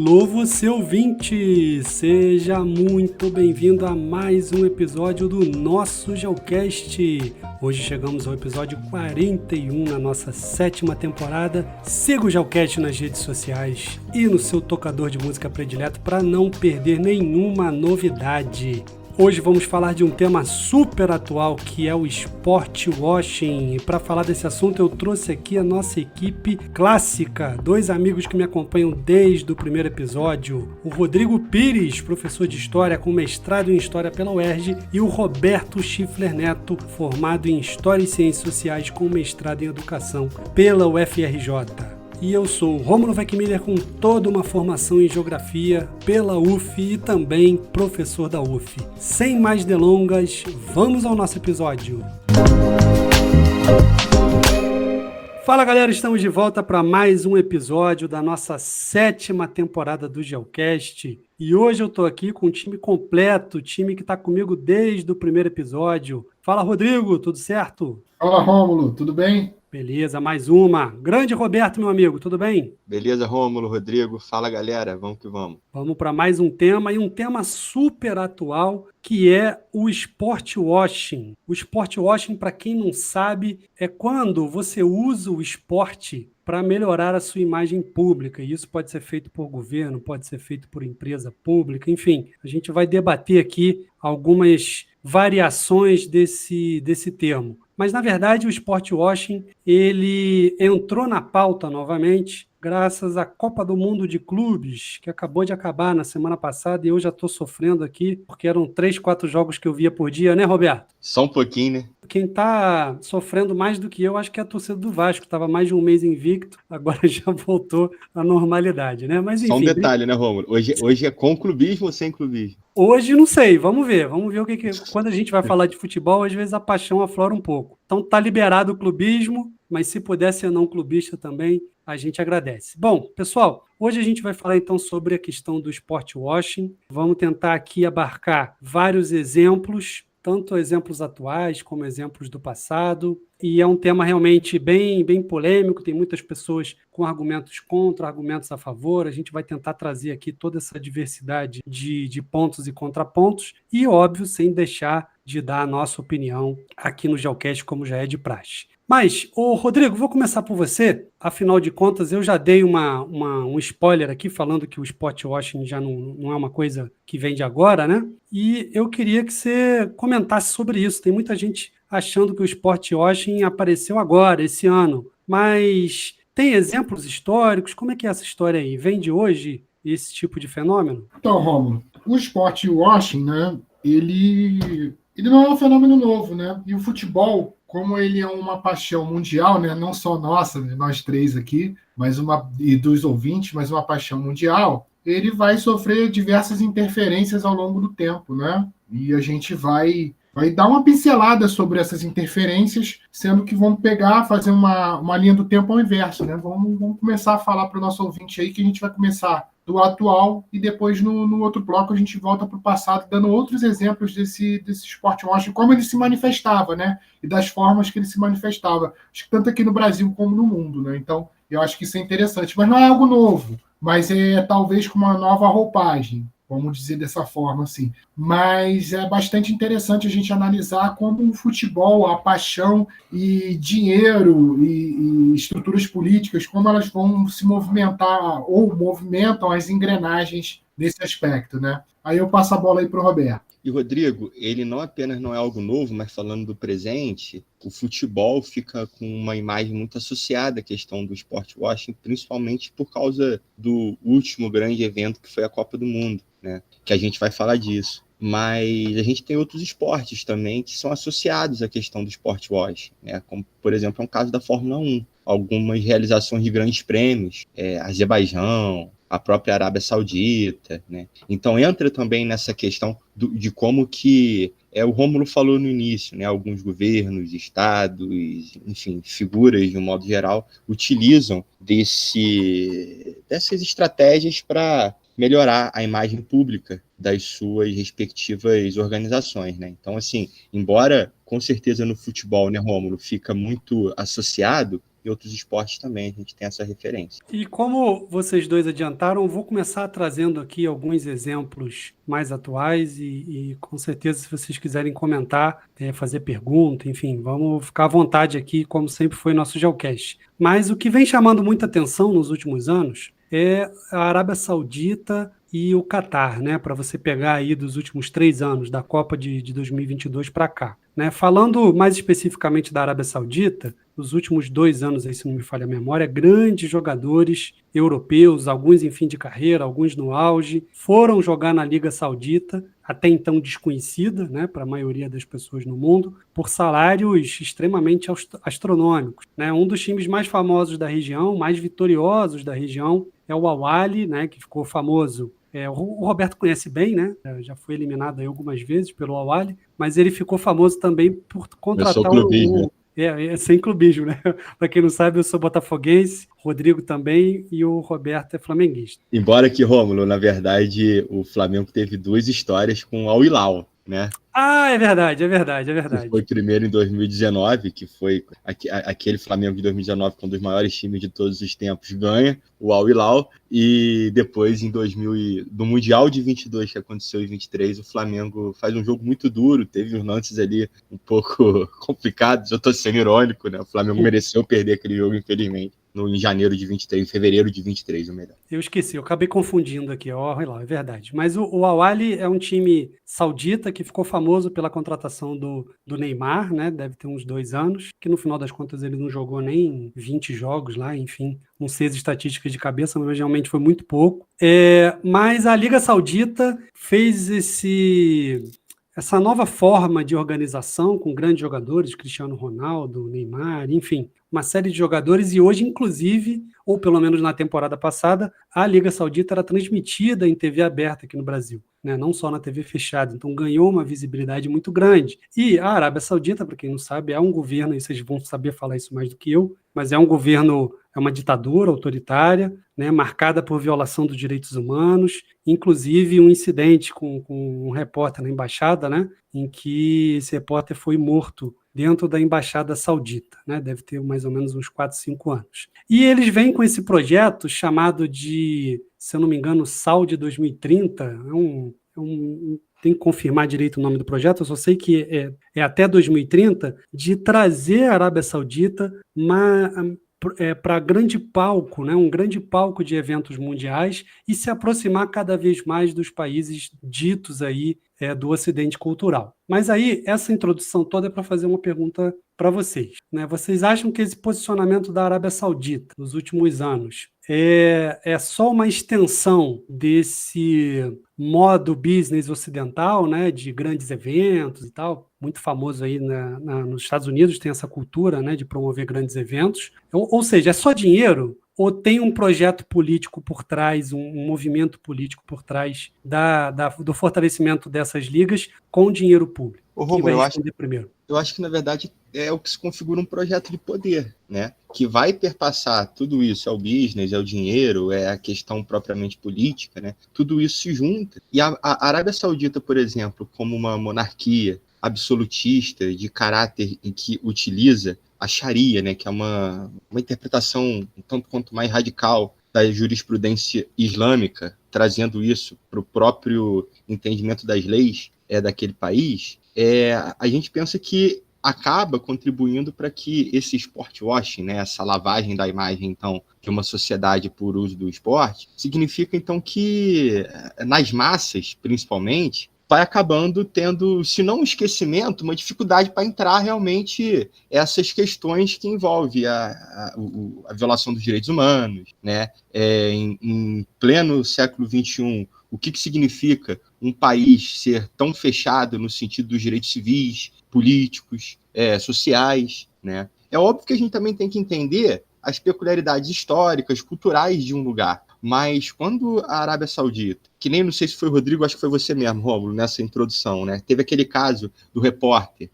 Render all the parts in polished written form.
Alô, você ouvinte! Seja muito bem-vindo a mais um episódio do nosso Geocast. Hoje chegamos ao episódio 41 na nossa 7ª temporada. Siga o Geocast nas redes sociais e no seu tocador de música predileto para não perder nenhuma novidade. Hoje vamos falar de um tema super atual, que é o sport washing. E para falar desse assunto eu trouxe aqui a nossa equipe clássica, 2 amigos que me acompanham desde o primeiro episódio. O Rodrigo Pires, professor de História com mestrado em História pela UERJ, e o Roberto Schiffler Neto, formado em História e Ciências Sociais com mestrado em Educação pela UFRJ. E eu sou o Rômulo Weckmiller, com toda uma formação em Geografia pela UF e também professor da UF. Sem mais delongas, vamos ao nosso episódio. Fala galera, estamos de volta para mais um episódio da nossa 7ª temporada do Geocast. E hoje eu estou aqui com um time completo, time que está comigo desde o primeiro episódio. Fala Rodrigo, tudo certo? Fala Rômulo, tudo bem? Beleza, mais uma. Grande Roberto, meu amigo, tudo bem? Beleza, Rômulo, Rodrigo. Fala, galera. Vamos que vamos. Vamos para mais um tema, e um tema super atual, que é o sport washing. O sport washing, para quem não sabe, é quando você usa o esporte para melhorar a sua imagem pública. E isso pode ser feito por governo, pode ser feito por empresa pública, enfim. A gente vai debater aqui algumas variações desse termo. Mas, na verdade, o sport washing ele entrou na pauta novamente graças à Copa do Mundo de Clubes, que acabou de acabar na semana passada, e eu já estou sofrendo aqui, porque eram 3, 4 jogos que eu via por dia, né, Roberto? Só um pouquinho, né? Quem está sofrendo mais do que eu, acho que é a torcida do Vasco. Estava mais de um mês invicto, agora já voltou à normalidade, né? Mas, enfim, só um detalhe, né, Rômulo? Hoje é com clubismo ou sem clubismo? Hoje não sei, vamos ver o que quando a gente vai falar de futebol, às vezes a paixão aflora um pouco. Então tá liberado o clubismo, mas se puder ser não clubista também, a gente agradece. Bom, pessoal, hoje a gente vai falar então sobre a questão do sport washing. Vamos tentar aqui abarcar vários exemplos, tanto exemplos atuais como exemplos do passado, e é um tema realmente bem polêmico, tem muitas pessoas com argumentos contra, argumentos a favor. A gente vai tentar trazer aqui toda essa diversidade de pontos e contrapontos, e óbvio, sem deixar de dar a nossa opinião aqui no Geocast, como já é de praxe. Mas, Rodrigo, vou começar por você. Afinal de contas, eu já dei um spoiler aqui, falando que o sport washing já não é uma coisa que vem de agora, né? E eu queria que você comentasse sobre isso. Tem muita gente achando que o sport washing apareceu agora, esse ano. Mas tem exemplos históricos? Como é que é essa história aí? Vem de hoje esse tipo de fenômeno? Então, Rômulo, o sport washing, né, ele não é um fenômeno novo, né? E o futebol, como ele é uma paixão mundial, né, não só nossa, nós 3 aqui, e dos ouvintes, mas uma paixão mundial, ele vai sofrer diversas interferências ao longo do tempo, né? E a gente vai dar uma pincelada sobre essas interferências, sendo que vamos fazer uma linha do tempo ao inverso, né? Vamos começar a falar para o nosso ouvinte aí, que a gente vai começar do atual, e depois no outro bloco a gente volta para o passado, dando outros exemplos desse sport washing, como ele se manifestava, né? E das formas que ele se manifestava, acho que tanto aqui no Brasil como no mundo, né? Então, eu acho que isso é interessante, mas não é algo novo, mas é talvez com uma nova roupagem, vamos dizer dessa forma, assim. Mas é bastante interessante a gente analisar como o futebol, a paixão e dinheiro e estruturas políticas, como elas vão se movimentar ou movimentam as engrenagens nesse aspecto, né? Aí eu passo a bola aí para o Roberto. E, Rodrigo, ele não apenas não é algo novo, mas falando do presente, o futebol fica com uma imagem muito associada à questão do sport washing, principalmente por causa do último grande evento que foi a Copa do Mundo, né? Que a gente vai falar disso. Mas a gente tem outros esportes também que são associados à questão do sport washing, né? Como, por exemplo, é um caso da Fórmula 1. Algumas realizações de grandes prêmios, Azerbaijão, a própria Arábia Saudita, né? Então entra também nessa questão de como que o Rômulo falou no início, né? Alguns governos, estados, enfim, figuras de um modo geral, utilizam dessas estratégias para melhorar a imagem pública das suas respectivas organizações, né? Então, assim, embora com certeza no futebol, né, Rômulo, fica muito associado, em outros esportes também a gente tem essa referência. E como vocês dois adiantaram, eu vou começar trazendo aqui alguns exemplos mais atuais e com certeza, se vocês quiserem comentar, fazer pergunta, enfim, vamos ficar à vontade aqui, como sempre foi nosso Geocast. Mas o que vem chamando muita atenção nos últimos anos é a Arábia Saudita e o Catar, né? Para você pegar aí dos últimos 3 anos, da Copa de 2022 para cá. Né? Falando mais especificamente da Arábia Saudita, nos últimos 2 anos, aí, se não me falha a memória, grandes jogadores europeus, alguns em fim de carreira, alguns no auge, foram jogar na Liga Saudita, até então desconhecida, né, para a maioria das pessoas no mundo, por salários extremamente astronômicos. Né? Um dos times mais famosos da região, mais vitoriosos da região, é o Al-Ahly, né, que ficou famoso. O Roberto conhece bem, né? Já foi eliminado aí algumas vezes pelo Al-Ahly, mas ele ficou famoso também por contratar sem clubismo, né? Para quem não sabe, eu sou botafoguense, Rodrigo também e o Roberto é flamenguista. Embora que, Rômulo, na verdade, o Flamengo teve 2 histórias com o Al-Hilal, né? Ah, é verdade. Que foi primeiro em 2019, que foi aquele Flamengo de 2019, que é um dos maiores times de todos os tempos, ganha o Al-Hilal, e depois no Mundial de 22, que aconteceu em 23, o Flamengo faz um jogo muito duro, teve uns lances ali um pouco complicados, eu tô sendo irônico, né? O Flamengo mereceu perder aquele jogo, infelizmente. Em janeiro de 23, em fevereiro de 23, o melhor. Eu esqueci, eu acabei confundindo aqui, é verdade. Mas o Al-Ahly é um time saudita que ficou famoso pela contratação do Neymar, né? Deve ter uns 2 anos, que no final das contas ele não jogou nem 20 jogos lá, enfim, não sei as estatísticas de cabeça, mas realmente foi muito pouco. Mas a Liga Saudita fez essa nova forma de organização com grandes jogadores, Cristiano Ronaldo, Neymar, enfim, uma série de jogadores, e hoje, inclusive, ou pelo menos na temporada passada, a Liga Saudita era transmitida em TV aberta aqui no Brasil, né? Não só na TV fechada, então ganhou uma visibilidade muito grande. E a Arábia Saudita, para quem não sabe, é um governo, e vocês vão saber falar isso mais do que eu, mas é um governo, é uma ditadura autoritária, né, marcada por violação dos direitos humanos, inclusive um incidente com um repórter na embaixada, né, em que esse repórter foi morto dentro da embaixada saudita, né, deve ter mais ou menos uns 4, 5 anos. E eles vêm com esse projeto chamado de, se eu não me engano, Saudi 2030, tem que confirmar direito o nome do projeto, eu só sei que é até 2030, de trazer a Arábia Saudita para grande palco, né, um grande palco de eventos mundiais e se aproximar cada vez mais dos países ditos aí do Ocidente cultural. Mas aí, essa introdução toda é para fazer uma pergunta para vocês. Né? Vocês acham que esse posicionamento da Arábia Saudita nos últimos anos é só uma extensão desse modo business ocidental, né, de grandes eventos e tal, muito famoso aí nos Estados Unidos, tem essa cultura, né, de promover grandes eventos, ou seja, é só dinheiro ou tem um projeto político por trás, um movimento político por trás do fortalecimento dessas ligas com dinheiro público? Quem vai responder primeiro? Eu acho que, na verdade, é o que se configura um projeto de poder, né? Que vai perpassar tudo isso, é o business, é o dinheiro, é a questão propriamente política, né? Tudo isso se junta. E a Arábia Saudita, por exemplo, como uma monarquia absolutista de caráter em que utiliza a Sharia, né? Que é uma interpretação um tanto quanto mais radical da jurisprudência islâmica, trazendo isso para o próprio entendimento das leis daquele país, a gente pensa que acaba contribuindo para que esse sport washing, né, essa lavagem da imagem, então, de uma sociedade por uso do esporte, significa, então, que nas massas, principalmente, vai acabando tendo, se não um esquecimento, uma dificuldade para entrar realmente essas questões que envolvem a violação dos direitos humanos, né? Em pleno século XXI, o que significa um país ser tão fechado no sentido dos direitos civis, políticos, sociais, né? É óbvio que a gente também tem que entender as peculiaridades históricas, culturais de um lugar. Mas quando a Arábia Saudita, que nem, não sei se foi o Rodrigo, acho que foi você mesmo, Rômulo, nessa introdução, né? Teve aquele caso do repórter,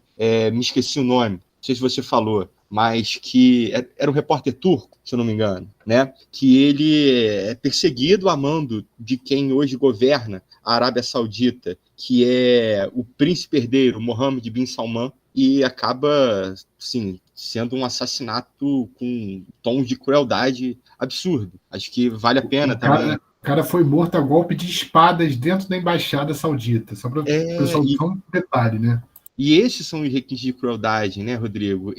me esqueci o nome, não sei se você falou, mas que era um repórter turco, se eu não me engano, né? Que ele é perseguido a mando de quem hoje governa a Arábia Saudita, que é o príncipe herdeiro, Mohammed bin Salman, e acaba, assim, sendo um assassinato com tons de crueldade absurdo. Acho que vale a pena também. O cara foi morto a golpe de espadas dentro da Embaixada Saudita, só para o pessoal dar um detalhe, né? E esses são os requintes de crueldade, né, Rodrigo?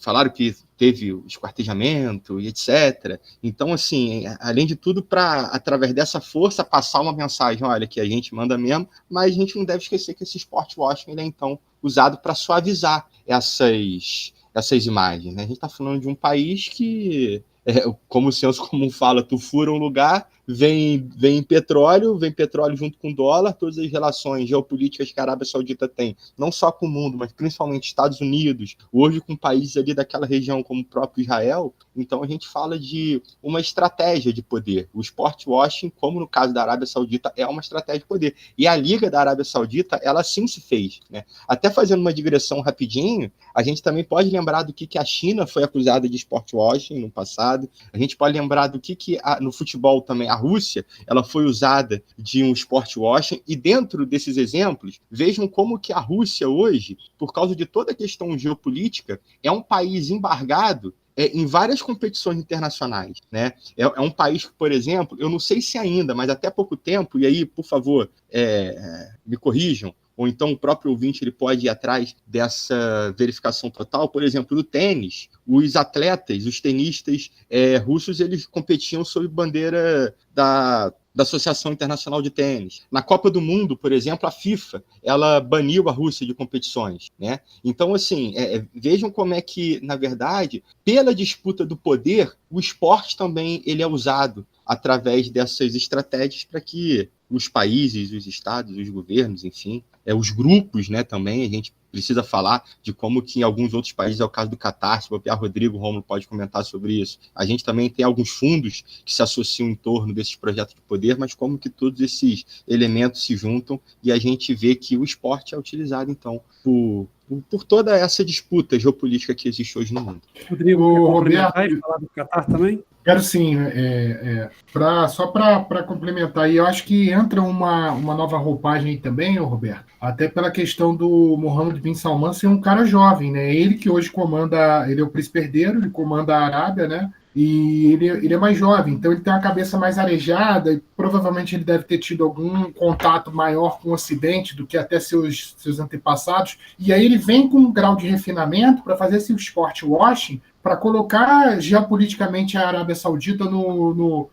Falaram que teve o esquartejamento e etc. Então, assim, além de tudo, para, através dessa força, passar uma mensagem, olha, que a gente manda mesmo, mas a gente não deve esquecer que esse sport washing ele é, então, usado para suavizar essas imagens, né? A gente está falando de um país que, como o senso comum fala, tu fura um lugar, vem petróleo junto com dólar, todas as relações geopolíticas que a Arábia Saudita tem, não só com o mundo, mas principalmente Estados Unidos, hoje com países ali daquela região, como o próprio Israel. Então a gente fala de uma estratégia de poder. O sport washing, como no caso da Arábia Saudita, é uma estratégia de poder. E a Liga da Arábia Saudita, ela sim se fez, né? Até fazendo uma digressão rapidinho, a gente também pode lembrar do que a China foi acusada de sport washing no passado. A gente pode lembrar do que no futebol também a Rússia, ela foi usada de um sport washing, e dentro desses exemplos, vejam como que a Rússia hoje, por causa de toda a questão geopolítica, é um país embargado em várias competições internacionais, né? É um país que, por exemplo, eu não sei se ainda, mas até pouco tempo, e aí, por favor, me corrijam, ou então o próprio ouvinte ele pode ir atrás dessa verificação total. Por exemplo, no tênis, os atletas, os tenistas russos, eles competiam sob bandeira da Associação Internacional de Tênis. Na Copa do Mundo, por exemplo, a FIFA, ela baniu a Rússia de competições, né? Então, assim, vejam como é que, na verdade, pela disputa do poder, o esporte também ele é usado através dessas estratégias para que os países, os estados, os governos, enfim, os grupos, né, também, a gente precisa falar de como que em alguns outros países, é o caso do Catar, se o Rodrigo Romulo pode comentar sobre isso. A gente também tem alguns fundos que se associam em torno desses projetos de poder, mas como que todos esses elementos se juntam e a gente vê que o esporte é utilizado, então, por toda essa disputa geopolítica que existe hoje no mundo. Rodrigo, quer complementar e falar do Catar também? Quero sim, só para complementar, e eu acho que entra uma nova roupagem aí também, Roberto, até pela questão do Mohammed bin Salman ser um cara jovem, né? Ele que hoje comanda, ele é o príncipe herdeiro, ele comanda a Arábia, né? E ele é mais jovem, então ele tem uma cabeça mais arejada, e provavelmente ele deve ter tido algum contato maior com o Ocidente do que até seus antepassados, e aí ele vem com um grau de refinamento para fazer esse sport washing, para colocar geopoliticamente a Arábia Saudita no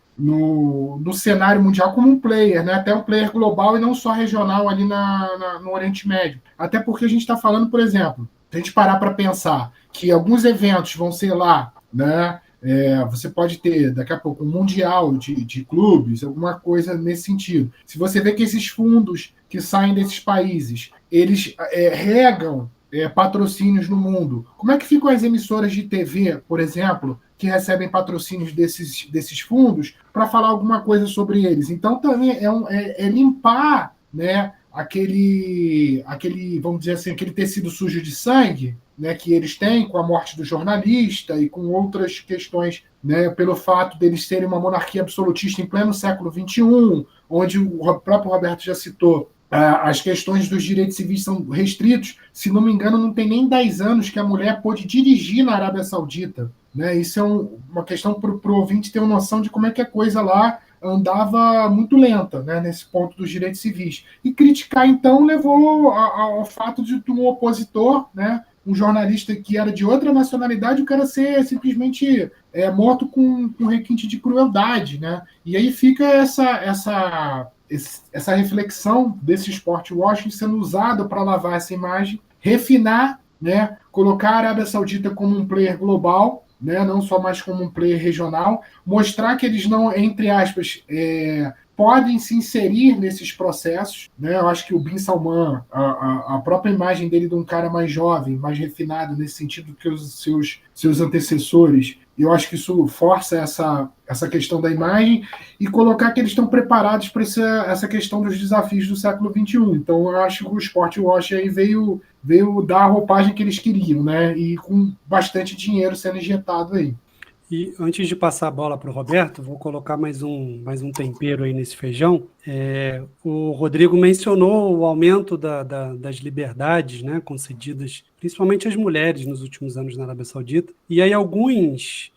cenário mundial como um player, né? Até um player global e não só regional ali no Oriente Médio. Até porque a gente está falando, por exemplo, se a gente parar para pensar que alguns eventos vão ser lá, né? Você pode ter daqui a pouco um mundial de clubes, alguma coisa nesse sentido. Se você vê que esses fundos que saem desses países, eles regam patrocínios no mundo. Como é que ficam as emissoras de TV, por exemplo, que recebem patrocínios desses fundos para falar alguma coisa sobre eles? Então também é limpar, né, aquele, vamos dizer assim, aquele tecido sujo de sangue, né, que eles têm com a morte do jornalista e com outras questões, né, pelo fato deles serem uma monarquia absolutista em pleno século XXI, onde o próprio Roberto já citou, as questões dos direitos civis são restritos. Se não me engano, não tem nem 10 anos que a mulher pôde dirigir na Arábia Saudita, né? Isso é uma questão para o ouvinte ter uma noção de como é que a coisa lá andava muito lenta, né, nesse ponto dos direitos civis. E criticar, então, levou ao fato de um opositor, né, um jornalista que era de outra nacionalidade, o cara ser simplesmente morto com requinte de crueldade, né? E aí fica essa reflexão desse sport washing sendo usado para lavar essa imagem, refinar, né, colocar a Arábia Saudita como um player global, né, não só mais como um player regional, mostrar que eles não, entre aspas, podem se inserir nesses processos, né? Eu acho que o Bin Salman, a própria imagem dele de um cara mais jovem, mais refinado nesse sentido que os seus antecessores, eu acho que isso força essa questão da imagem e colocar que eles estão preparados para essa questão dos desafios do século XXI. Então, eu acho que o Sport Wash aí veio dar a roupagem que eles queriam, né? E com bastante dinheiro sendo injetado aí. E antes de passar a bola para o Roberto, vou colocar mais um tempero aí nesse feijão. O Rodrigo mencionou o aumento das liberdades, né, concedidas principalmente às mulheres nos últimos anos na Arábia Saudita. E aí alguns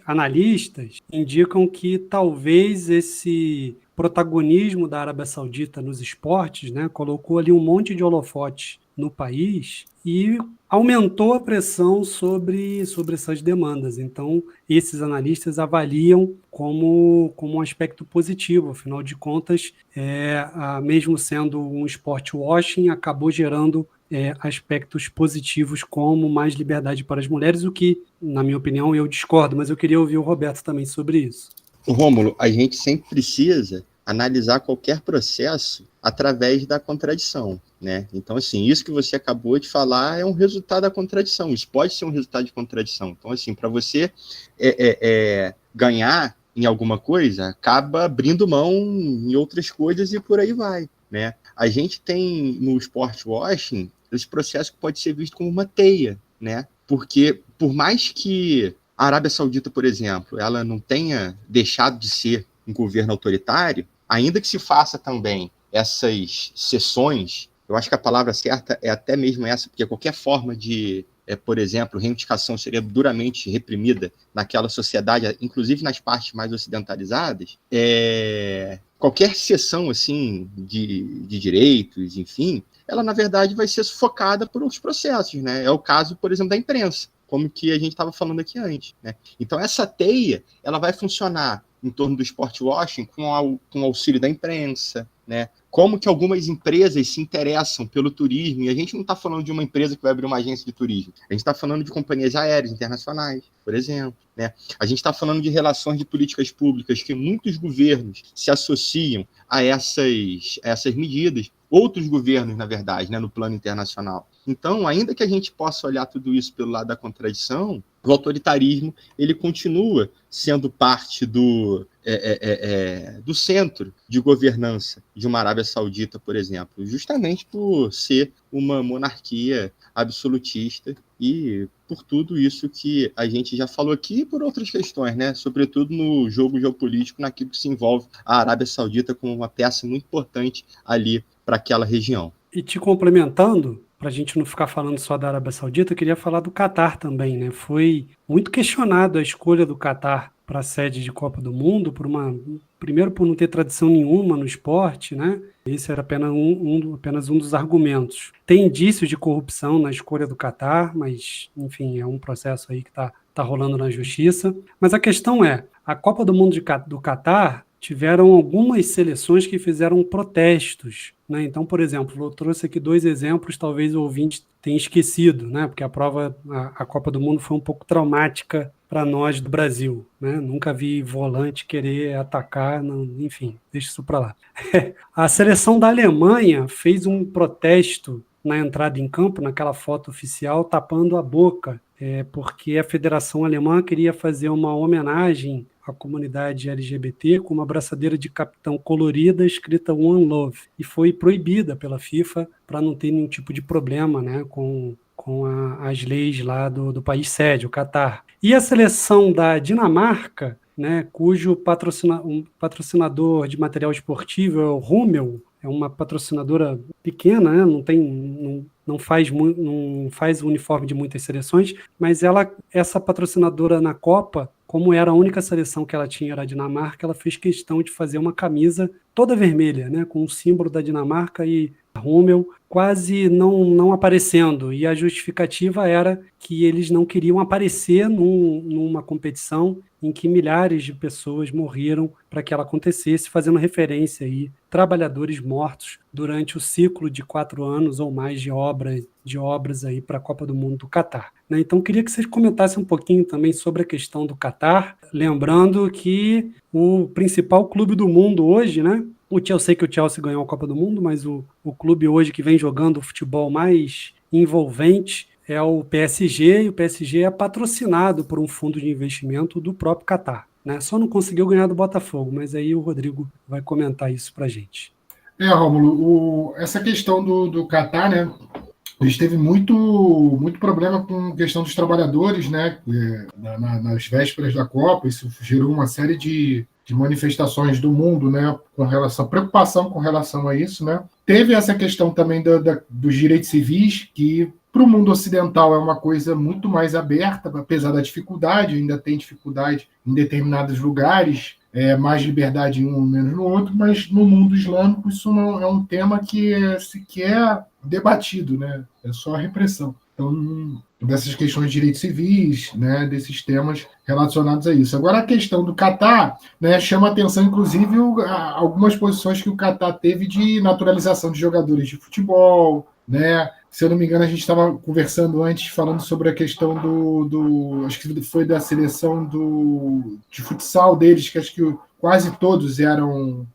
analistas indicam que talvez esse protagonismo da Arábia Saudita nos esportes, né, colocou ali um monte de holofotes no país e aumentou a pressão sobre essas demandas. Então, esses analistas avaliam como um aspecto positivo. Afinal de contas, mesmo sendo um esporte washing, acabou gerando aspectos positivos como mais liberdade para as mulheres, o que, na minha opinião, eu discordo, mas eu queria ouvir o Roberto também sobre isso. Rômulo, a gente sempre precisa analisar qualquer processo através da contradição, né? Então, assim, isso que você acabou de falar é um resultado da contradição. Isso pode ser um resultado de contradição. Então, assim, para você ganhar em alguma coisa, acaba abrindo mão em outras coisas e por aí vai, né? A gente tem no sport washing esse processo que pode ser visto como uma teia, né? Porque por mais que a Arábia Saudita, por exemplo, ela não tenha deixado de ser um governo autoritário, ainda que se faça também essas sessões, eu acho que a palavra certa é até mesmo essa, porque qualquer forma de, por exemplo, reivindicação seria duramente reprimida naquela sociedade, inclusive nas partes mais ocidentalizadas, qualquer sessão assim, de direitos, enfim, ela, na verdade, vai ser sufocada por outros processos, né? É o caso, por exemplo, da imprensa, como que a gente estava falando aqui antes, né? Então, essa teia, ela vai funcionar em torno do sport washing com o auxílio da imprensa, né? Como que algumas empresas se interessam pelo turismo, e a gente não está falando de uma empresa que vai abrir uma agência de turismo, a gente está falando de companhias aéreas internacionais, por exemplo, né? A gente está falando de relações de políticas públicas que muitos governos se associam a essas medidas, outros governos, na verdade, né, no plano internacional. Então, ainda que a gente possa olhar tudo isso pelo lado da contradição, o autoritarismo ele continua sendo parte do centro de governança de uma Arábia Saudita, por exemplo, justamente por ser uma monarquia absolutista e por tudo isso que a gente já falou aqui e por outras questões, né? Sobretudo no jogo geopolítico, naquilo que se envolve a Arábia Saudita como uma peça muito importante ali para aquela região. E te complementando, para a gente não ficar falando só da Arábia Saudita, eu queria falar do Catar também, né? Foi muito questionado a escolha do Catar para a sede de Copa do Mundo, primeiro por não ter tradição nenhuma no esporte, né? Esse era apenas um dos argumentos. Tem indícios de corrupção na escolha do Catar, mas, enfim, é um processo aí que está rolando na justiça. Mas a questão é, a Copa do Mundo do Catar tiveram algumas seleções que fizeram protestos, né? Então, por exemplo, eu trouxe aqui 2 exemplos, talvez o ouvinte tenha esquecido, né? Porque a Copa do Mundo foi um pouco traumática para nós do Brasil, né? Nunca vi volante querer atacar, enfim, deixa isso para lá. A seleção da Alemanha fez um protesto na entrada em campo, naquela foto oficial, tapando a boca, porque a Federação Alemã queria fazer uma homenagem à comunidade LGBT com uma braçadeira de capitão colorida escrita One Love, e foi proibida pela FIFA para não ter nenhum tipo de problema, né, com as leis lá do país sede, o Catar. E a seleção da Dinamarca, né, cujo patrocinador de material esportivo é o Hummel, é uma patrocinadora pequena, né, não faz o uniforme de muitas seleções, mas essa patrocinadora na Copa, como era a única seleção que ela tinha, era a Dinamarca, ela fez questão de fazer uma camisa toda vermelha, né, com o símbolo da Dinamarca e Hummel quase não aparecendo, e a justificativa era que eles não queriam aparecer numa competição em que milhares de pessoas morreram para que ela acontecesse, fazendo referência aí trabalhadores mortos durante o ciclo de 4 anos ou mais de obras aí para a Copa do Mundo do Catar. Né? Então, queria que vocês comentassem um pouquinho também sobre a questão do Catar, lembrando que o principal clube do mundo hoje, né? Eu sei que o Chelsea ganhou a Copa do Mundo, mas o clube hoje que vem jogando o futebol mais envolvente é o PSG, e o PSG é patrocinado por um fundo de investimento do próprio Catar. Né? Só não conseguiu ganhar do Botafogo, mas aí o Rodrigo vai comentar isso para a gente. Rômulo, essa questão do Catar, né? a gente teve muito problema com a questão dos trabalhadores, né? Nas vésperas da Copa, isso gerou uma série de manifestações do mundo, né? Com relação, preocupação com relação a isso, né? Teve essa questão também dos direitos civis, que para o mundo ocidental é uma coisa muito mais aberta, apesar da dificuldade, ainda tem dificuldade em determinados lugares, mais liberdade em um, menos no outro, mas no mundo islâmico isso não é um tema que é sequer debatido, né? É só a repressão. Então, dessas questões de direitos civis, né, desses temas relacionados a isso. Agora, a questão do Catar, né, chama atenção, inclusive, algumas posições que o Catar teve de naturalização de jogadores de futebol, né? Se eu não me engano, a gente estava conversando antes, falando sobre a questão acho que foi da seleção de futsal deles, que acho que quase todos eram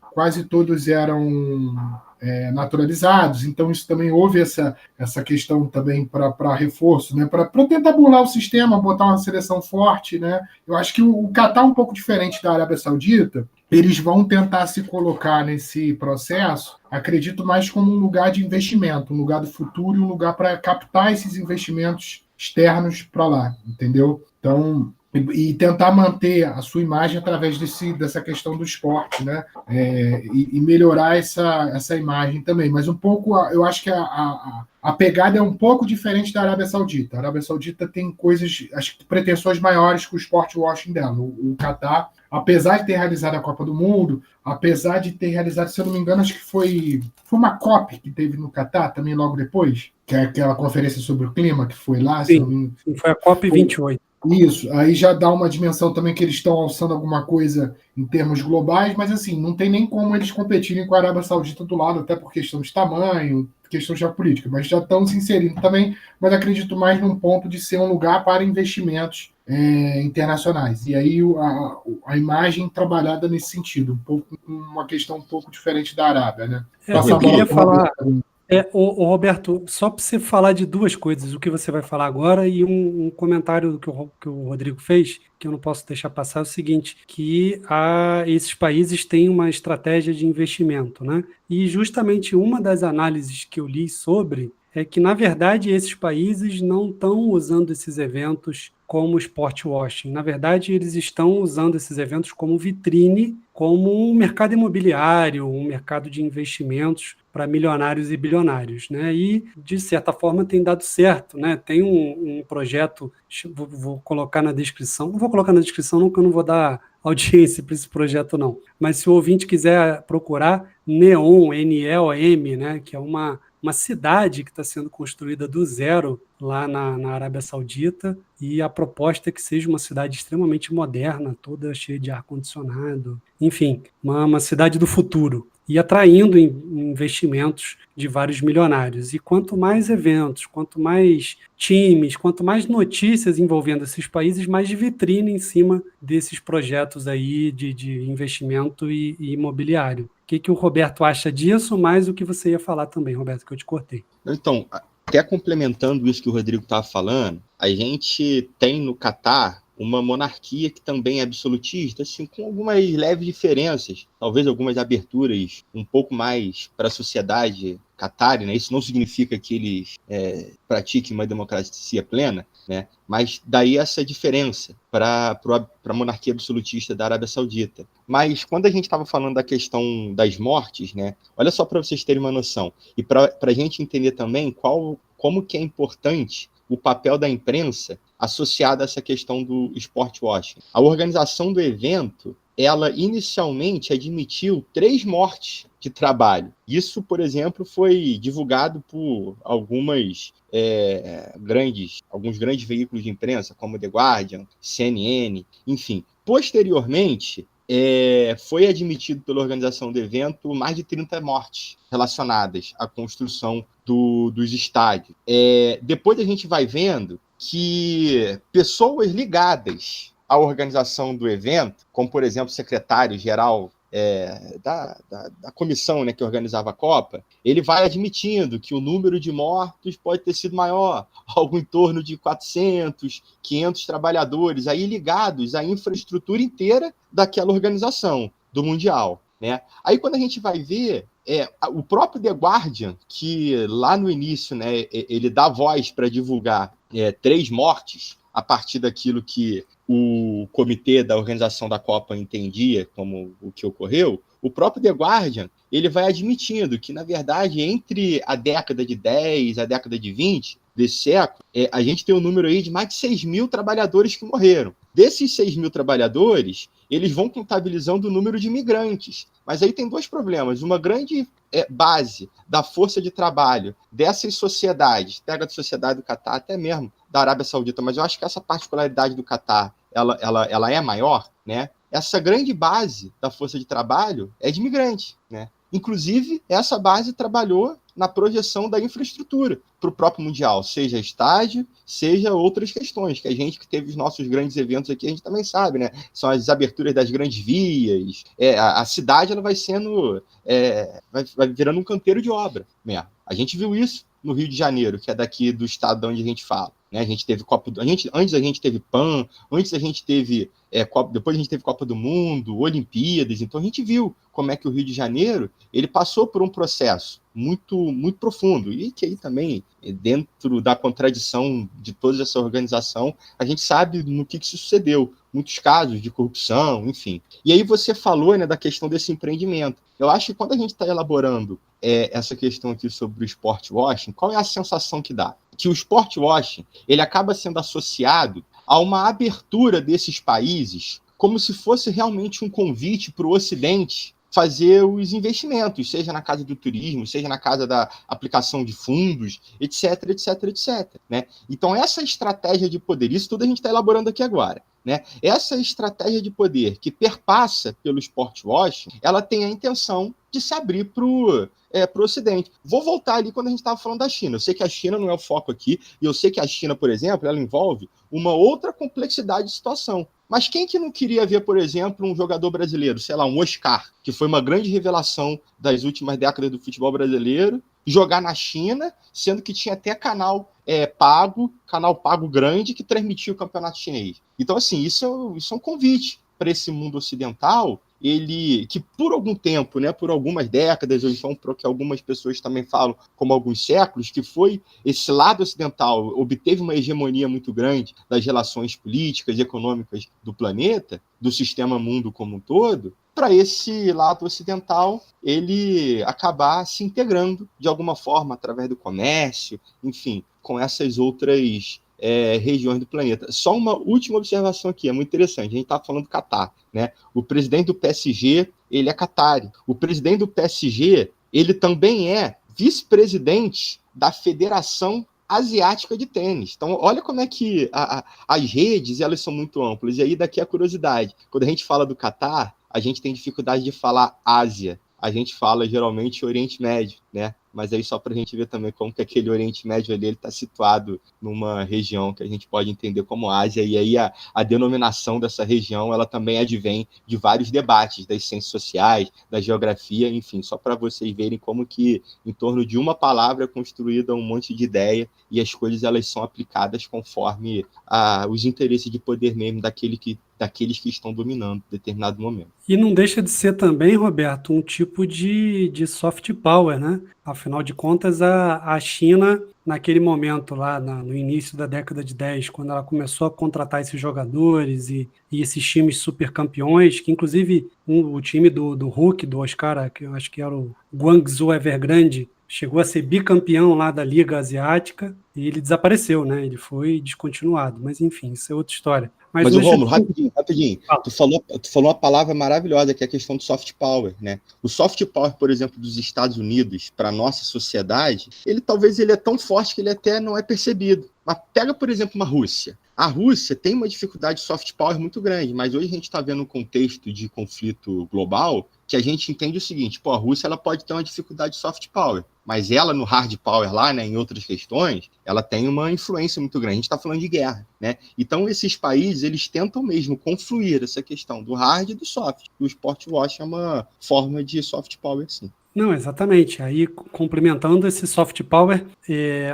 naturalizados. Então, isso também houve essa questão também para reforço, né? Para tentar burlar o sistema, botar uma seleção forte, né? Eu acho que o Catar é um pouco diferente da Arábia Saudita. Eles vão tentar se colocar nesse processo, acredito, mais como um lugar de investimento, um lugar do futuro e um lugar para captar esses investimentos externos para lá, entendeu? Então, e tentar manter a sua imagem através dessa questão do esporte, né? E melhorar essa imagem também. Mas um pouco, eu acho que a pegada é um pouco diferente da Arábia Saudita. A Arábia Saudita tem coisas, acho que pretensões maiores que o sport washing dela. O Catar, apesar de ter realizado a Copa do Mundo, apesar de ter realizado, se eu não me engano, acho que foi uma COP que teve no Catar também logo depois, que é aquela conferência sobre o clima que foi lá. Sim, foi a COP 28. Isso, aí já dá uma dimensão também que eles estão alçando alguma coisa em termos globais, mas assim, não tem nem como eles competirem com a Arábia Saudita do lado, até por questão de tamanho, questão geopolítica, mas já estão se inserindo também, mas acredito mais num ponto de ser um lugar para investimentos internacionais. E aí a imagem trabalhada nesse sentido, uma questão um pouco diferente da Arábia, né? Eu queria falar... Roberto, só para você falar de duas coisas, o que você vai falar agora e um comentário que o Rodrigo fez, que eu não posso deixar passar, é o seguinte, que esses países têm uma estratégia de investimento, né? E justamente uma das análises que eu li sobre é que, na verdade, esses países não estão usando esses eventos como sport washing. Na verdade, eles estão usando esses eventos como vitrine, como um mercado imobiliário, um mercado de investimentos para milionários e bilionários, né? E, de certa forma, tem dado certo, né? Tem um projeto, vou colocar na descrição, não vou colocar na descrição não, porque eu não vou dar audiência para esse projeto, não. Mas se o ouvinte quiser procurar, NEOM, N-E-O-M, né? Que é uma cidade que está sendo construída do zero lá na Arábia Saudita, e a proposta é que seja uma cidade extremamente moderna, toda cheia de ar-condicionado, enfim, uma cidade do futuro, e atraindo investimentos de vários milionários. E quanto mais eventos, quanto mais times, quanto mais notícias envolvendo esses países, mais de vitrine em cima desses projetos aí de investimento e imobiliário. O que o Roberto acha disso, mais o que você ia falar também, Roberto, que eu te cortei. Então, até complementando isso que o Rodrigo estava falando, a gente tem no Catar uma monarquia que também é absolutista, assim, com algumas leves diferenças, talvez algumas aberturas um pouco mais para a sociedade catária, né? Isso não significa que eles pratiquem uma democracia plena, né? Mas daí essa diferença para a monarquia absolutista da Arábia Saudita. Mas quando a gente estava falando da questão das mortes, né? Olha só para vocês terem uma noção, e para a gente entender também como que é importante o papel da imprensa associado a essa questão do sport washing. A organização do evento, ela inicialmente admitiu 3 mortes de trabalho. Isso, por exemplo, foi divulgado por alguns grandes veículos de imprensa, como The Guardian, CNN, enfim. Posteriormente, foi admitido pela organização do evento mais de 30 mortes relacionadas à construção dos estádios. Depois a gente vai vendo que pessoas ligadas à organização do evento, como, por exemplo, o secretário-geral da comissão, né, que organizava a Copa, ele vai admitindo que o número de mortos pode ter sido maior, algo em torno de 400, 500 trabalhadores aí ligados à infraestrutura inteira daquela organização do Mundial, né? Aí quando a gente vai ver, o próprio The Guardian, que lá no início, né, ele dá voz para divulgar 3 mortes a partir daquilo que o comitê da organização da Copa entendia como o que ocorreu, o próprio The Guardian ele vai admitindo que, na verdade, entre a década de 10 e a década de 20 desse século, a gente tem um número aí de mais de 6 mil trabalhadores que morreram. Desses 6 mil trabalhadores, eles vão contabilizando o número de imigrantes. Mas aí tem 2 problemas. Uma grande base da força de trabalho dessas sociedades, pega da sociedade do Catar, até mesmo da Arábia Saudita, mas eu acho que essa particularidade do Catar, ela é maior, né? Essa grande base da força de trabalho é de imigrantes, né? Inclusive, essa base trabalhou na projeção da infraestrutura para o próprio Mundial, seja estádio, seja outras questões, que a gente que teve os nossos grandes eventos aqui, a gente também sabe, né? São as aberturas das grandes vias, a cidade ela vai sendo, vai virando um canteiro de obra mesmo. A gente viu isso no Rio de Janeiro, que é daqui do estado onde a gente fala. Né? A gente teve antes a gente teve PAN, antes a gente teve depois a gente teve Copa do Mundo, Olimpíadas, então a gente viu como é que o Rio de Janeiro ele passou por um processo muito, muito profundo, e que aí também, dentro da contradição de toda essa organização, a gente sabe no que se sucedeu, muitos casos de corrupção, enfim. E aí você falou, né, da questão desse empreendimento. Eu acho que quando a gente está elaborando essa questão aqui sobre o sport washing, qual é a sensação que dá? Que o sport washing ele acaba sendo associado a uma abertura desses países como se fosse realmente um convite para o Ocidente fazer os investimentos, seja na casa do turismo, seja na casa da aplicação de fundos, etc, etc, etc. Né? Então, essa estratégia de poder, isso tudo a gente está elaborando aqui agora, né? Essa estratégia de poder que perpassa pelo sport washing, ela tem a intenção de se abrir para o Ocidente. Vou voltar ali quando a gente estava falando da China. Eu sei que a China não é o foco aqui, e eu sei que a China, por exemplo, ela envolve uma outra complexidade de situação. Mas quem que não queria ver, por exemplo, um jogador brasileiro, sei lá, um Oscar, que foi uma grande revelação das últimas décadas do futebol brasileiro, jogar na China, sendo que tinha até canal pago grande, que transmitia o campeonato chinês. Então, assim, isso é um convite para esse mundo ocidental, que por algum tempo, né, por algumas décadas, ou então por que algumas pessoas também falam como alguns séculos, que foi esse lado ocidental, obteve uma hegemonia muito grande das relações políticas e econômicas do planeta, do sistema mundo como um todo, para esse lado ocidental ele acabar se integrando de alguma forma através do comércio, enfim, com essas outras regiões do planeta. Só uma última observação aqui, é muito interessante, a gente está falando do Catar, né? O presidente do PSG, ele é catari. O presidente do PSG, ele também é vice-presidente da Federação Asiática de Tênis. Então, olha como é que as redes elas são muito amplas. E aí, daqui a curiosidade, quando a gente fala do Catar, a gente tem dificuldade de falar Ásia. A gente fala geralmente Oriente Médio, né? Mas aí só para a gente ver também como que aquele Oriente Médio ali está situado numa região que a gente pode entender como Ásia, e aí a denominação dessa região ela também advém de vários debates das ciências sociais, da geografia, enfim, só para vocês verem como que em torno de uma palavra é construída um monte de ideia e as coisas elas são aplicadas conforme os interesses de poder mesmo daqueles que estão dominando em determinado momento. E não deixa de ser também, Roberto, um tipo de soft power, né? Afinal de contas, a China, naquele momento lá no início da década de 10, quando ela começou a contratar esses jogadores e esses times super campeões, que inclusive o time do Hulk, do Oscar, que eu acho que era o Guangzhou Evergrande, chegou a ser bicampeão lá da Liga Asiática e ele desapareceu, né? Ele foi descontinuado, mas enfim, isso é outra história. Mas o Rômulo, rapidinho, tu falou uma palavra maravilhosa, que é a questão do soft power, né? O soft power, por exemplo, dos Estados Unidos para a nossa sociedade, talvez ele é tão forte que ele até não é percebido. Mas pega, por exemplo, uma Rússia. A Rússia tem uma dificuldade de soft power muito grande, mas hoje a gente está vendo um contexto de conflito global que a gente entende o seguinte, a Rússia ela pode ter uma dificuldade de soft power, mas ela no hard power lá, né, em outras questões, ela tem uma influência muito grande. A gente está falando de guerra, né? Então esses países, eles tentam mesmo confluir essa questão do hard e do soft. E o sport wash é uma forma de soft power, sim. Não, exatamente. Aí, complementando esse soft power,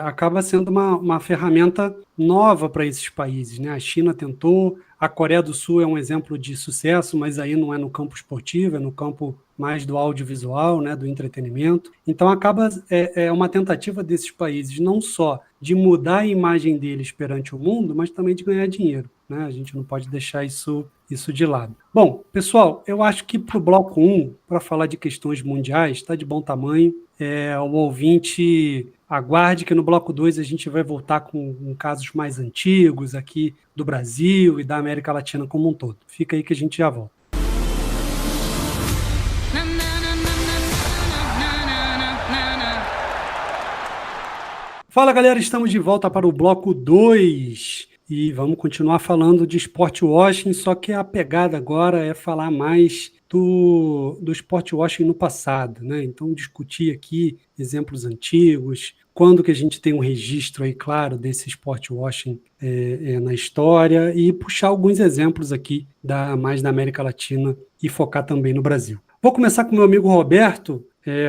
acaba sendo uma ferramenta nova para esses países, né? A China tentou, a Coreia do Sul é um exemplo de sucesso, mas aí não é no campo esportivo, é no campo mais do audiovisual, né, do entretenimento. Então, acaba é uma tentativa desses países não só de mudar a imagem deles perante o mundo, mas também de ganhar dinheiro, né? A gente não pode deixar isso de lado. Bom, pessoal, eu acho que para o bloco 1, para falar de questões mundiais, está de bom tamanho. O ouvinte aguarde que no bloco 2 a gente vai voltar com casos mais antigos aqui do Brasil e da América Latina como um todo. Fica aí que a gente já volta. Fala, galera, estamos de volta para o bloco 2. E vamos continuar falando de sport washing, só que a pegada agora é falar mais do sport washing no passado, né? Então, discutir aqui exemplos antigos, quando que a gente tem um registro aí, claro, desse sport washing na história e puxar alguns exemplos aqui mais da América Latina e focar também no Brasil. Vou começar com o meu amigo Roberto.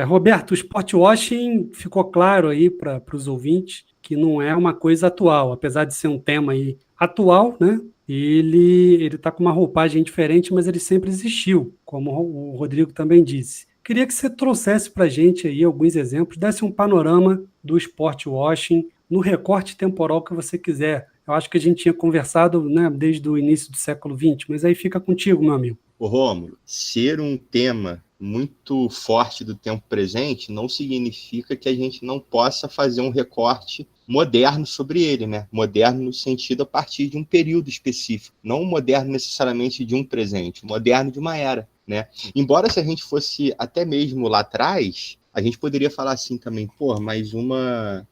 Roberto, o sport washing ficou claro aí para os ouvintes que não é uma coisa atual, apesar de ser um tema aí atual, né? Ele está com uma roupagem diferente, mas ele sempre existiu, como o Rodrigo também disse. Queria que você trouxesse para a gente aí alguns exemplos, desse um panorama do sport washing no recorte temporal que você quiser. Eu acho que a gente tinha conversado, né, desde o início do século XX, mas aí fica contigo, meu amigo. Ô, Rômulo, ser um tema muito forte do tempo presente não significa que a gente não possa fazer um recorte moderno sobre ele, né? Moderno no sentido a partir de um período específico, não moderno necessariamente de um presente, moderno de uma era, né? Embora se a gente fosse até mesmo lá atrás, a gente poderia falar assim também, mas uma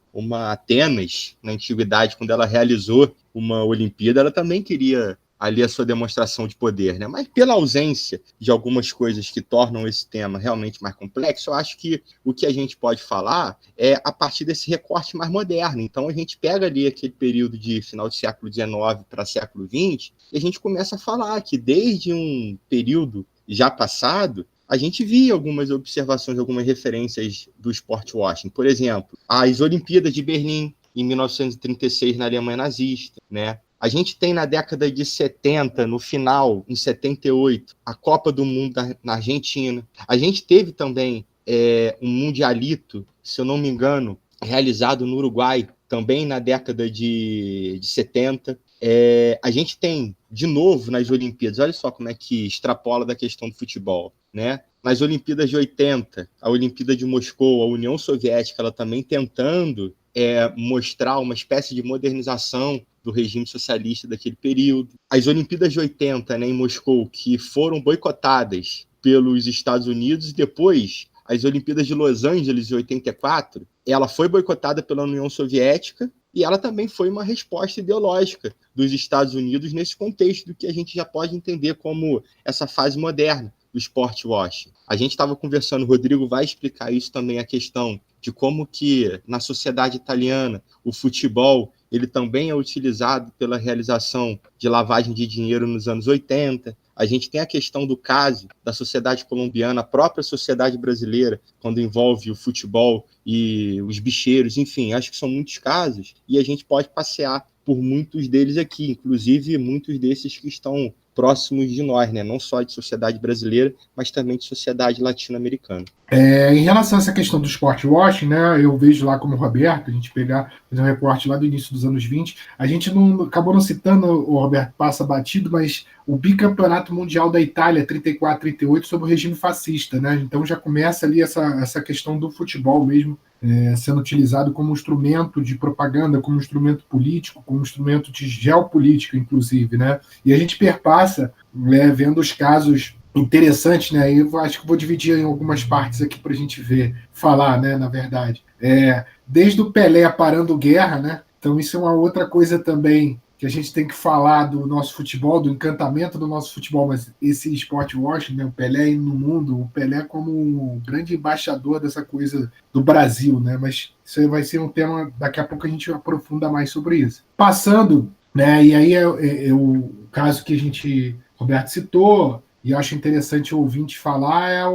Atenas, na antiguidade, quando ela realizou uma Olimpíada, ela também queria ali a sua demonstração de poder, né? Mas pela ausência de algumas coisas que tornam esse tema realmente mais complexo, eu acho que o que a gente pode falar é a partir desse recorte mais moderno. Então a gente pega ali aquele período de final do século XIX para século XX e a gente começa a falar que desde um período já passado, a gente via algumas observações, algumas referências do sport washing. Por exemplo, as Olimpíadas de Berlim, em 1936, na Alemanha nazista, né? A gente tem na década de 70, no final, em 78, a Copa do Mundo na Argentina. A gente teve também um mundialito, se eu não me engano, realizado no Uruguai, também na década de 70. A gente tem, de novo, nas Olimpíadas, olha só como é que extrapola da questão do futebol, né? Nas Olimpíadas de 80, a Olimpíada de Moscou, a União Soviética, ela também tentando mostrar uma espécie de modernização do regime socialista daquele período. As Olimpíadas de 80, né, em Moscou, que foram boicotadas pelos Estados Unidos, e depois as Olimpíadas de Los Angeles, de 84, ela foi boicotada pela União Soviética e ela também foi uma resposta ideológica dos Estados Unidos nesse contexto do que a gente já pode entender como essa fase moderna do sport washing. A gente estava conversando, o Rodrigo vai explicar isso também, a questão de como que na sociedade italiana o futebol ele também é utilizado pela realização de lavagem de dinheiro nos anos 80. A gente tem a questão do caso da sociedade colombiana, a própria sociedade brasileira, quando envolve o futebol e os bicheiros, enfim, acho que são muitos casos e a gente pode passear por muitos deles aqui, inclusive muitos desses que estão próximos de nós, né? Não só de sociedade brasileira, mas também de sociedade latino-americana. Em relação a essa questão do sport washing, né, eu vejo lá como Roberto, a gente fazer um recorte lá do início dos anos 20, a gente acabou não citando, o Roberto passa batido, mas o bicampeonato mundial da Itália, 34-38, sob o regime fascista, né? Então já começa ali essa questão do futebol mesmo, sendo utilizado como instrumento de propaganda, como instrumento político, como instrumento de geopolítica, inclusive, né? E a gente perpassa, vendo os casos interessantes, né? Eu acho que vou dividir em algumas partes aqui para a gente falar, né? Na verdade, desde o Pelé parando guerra, né? Então isso é uma outra coisa também que a gente tem que falar do nosso futebol, do encantamento do nosso futebol, mas esse sport washing, né, o Pelé no mundo, o Pelé como um grande embaixador dessa coisa do Brasil, né, mas isso aí vai ser um tema, daqui a pouco a gente aprofunda mais sobre isso. Passando, né, e aí o caso que Roberto citou, e acho interessante o ouvinte falar,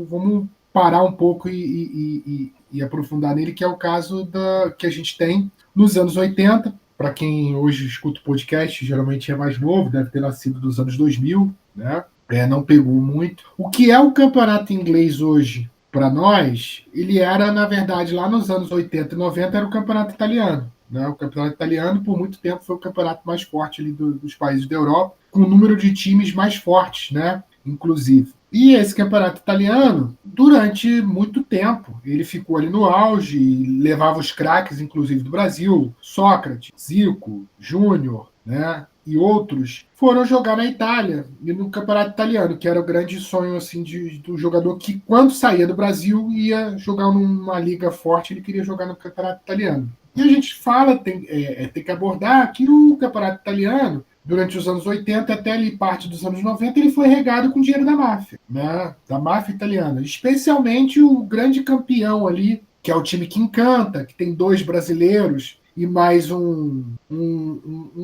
vamos parar um pouco e aprofundar nele, que é o caso que a gente tem nos anos 80. Para quem hoje escuta o podcast, geralmente é mais novo, deve ter nascido dos anos 2000, né? Não pegou muito. O que é o campeonato inglês hoje para nós, ele era, na verdade, lá nos anos 80 e 90, era o campeonato italiano. Né? O campeonato italiano, por muito tempo, foi o campeonato mais forte ali dos países da Europa, com o número de times mais fortes, né? Inclusive. E esse campeonato italiano, durante muito tempo, ele ficou ali no auge, levava os craques, inclusive do Brasil, Sócrates, Zico, Júnior, né? E outros foram jogar na Itália, e no campeonato italiano, que era o grande sonho assim do jogador que, quando saía do Brasil, ia jogar numa liga forte, ele queria jogar no campeonato italiano. E a gente fala, tem que abordar que o campeonato italiano, durante os anos 80 até ali parte dos anos 90, ele foi regado com dinheiro da máfia, né? Da máfia italiana. Especialmente o grande campeão ali, que é o time que encanta, que tem 2 brasileiros e mais um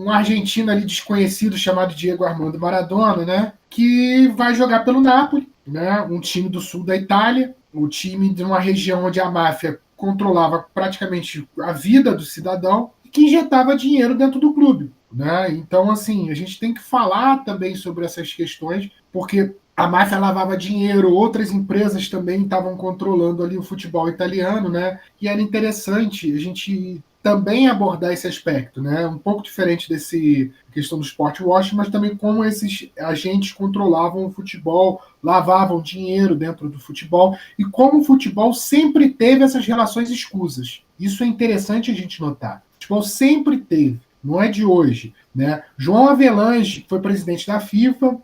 argentino ali desconhecido chamado Diego Armando Maradona, né? Que vai jogar pelo Napoli, né? Um time do sul da Itália, o time de uma região onde a máfia controlava praticamente a vida do cidadão e que injetava dinheiro dentro do clube. Né? Então, assim, a gente tem que falar também sobre essas questões, porque a máfia lavava dinheiro, outras empresas também estavam controlando ali o futebol italiano, né? E era interessante a gente também abordar esse aspecto, né? Um pouco diferente desse questão do sport washing, mas também como esses agentes controlavam o futebol, lavavam dinheiro dentro do futebol e como o futebol sempre teve essas relações escusas. Isso é interessante a gente notar. O futebol sempre teve. Não é de hoje. Né? João Avelange, que foi presidente da FIFA,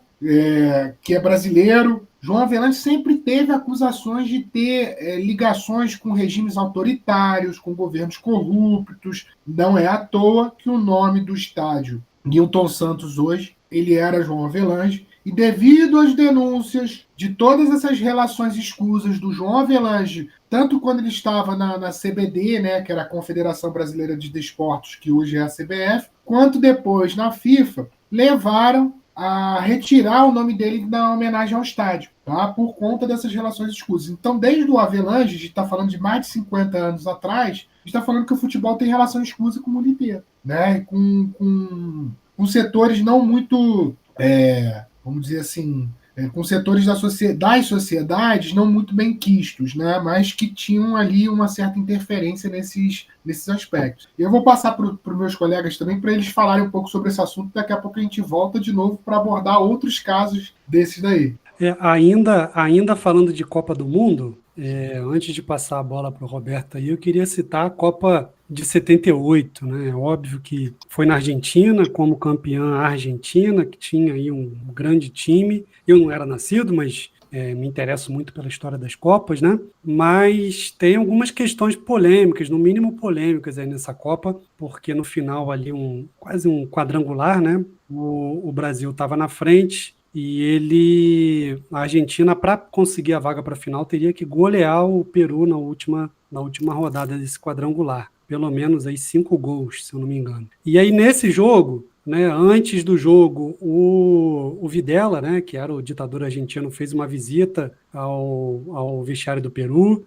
que é brasileiro, João Avelange sempre teve acusações de ter ligações com regimes autoritários, com governos corruptos. Não é à toa que o nome do estádio Newton Santos hoje, ele era João Avelange, e devido às denúncias de todas essas relações escusas do João Avelange, tanto quando ele estava na CBD, né, que era a Confederação Brasileira de Desportos, que hoje é a CBF, quanto depois na FIFA, levaram a retirar o nome dele da homenagem ao estádio, tá? Por conta dessas relações escusas. Então, desde o Avelange, a gente está falando de mais de 50 anos atrás, a gente está falando que o futebol tem relação escusa com o mundo inteiro, né? Com setores não muito, vamos dizer assim, com setores das sociedades não muito bem quistos, né? Mas que tinham ali uma certa interferência nesses aspectos. E eu vou passar para os meus colegas também para eles falarem um pouco sobre esse assunto. Daqui a pouco a gente volta de novo para abordar outros casos desses daí. Ainda falando de Copa do Mundo, antes de passar a bola para o Roberto aí, eu queria citar a Copa de 78, né? Óbvio que foi na Argentina, como campeã a Argentina, que tinha aí um grande time. Eu não era nascido, mas me interesso muito pela história das Copas, né? Mas tem algumas questões polêmicas, no mínimo polêmicas aí nessa Copa, porque no final ali quase um quadrangular, né? O Brasil estava na frente. E a Argentina, para conseguir a vaga para a final, teria que golear o Peru na última rodada desse quadrangular. Pelo menos aí 5 gols, se eu não me engano. E aí, nesse jogo, né, antes do jogo, o Videla, né, que era o ditador argentino, fez uma visita ao vestiário do Peru.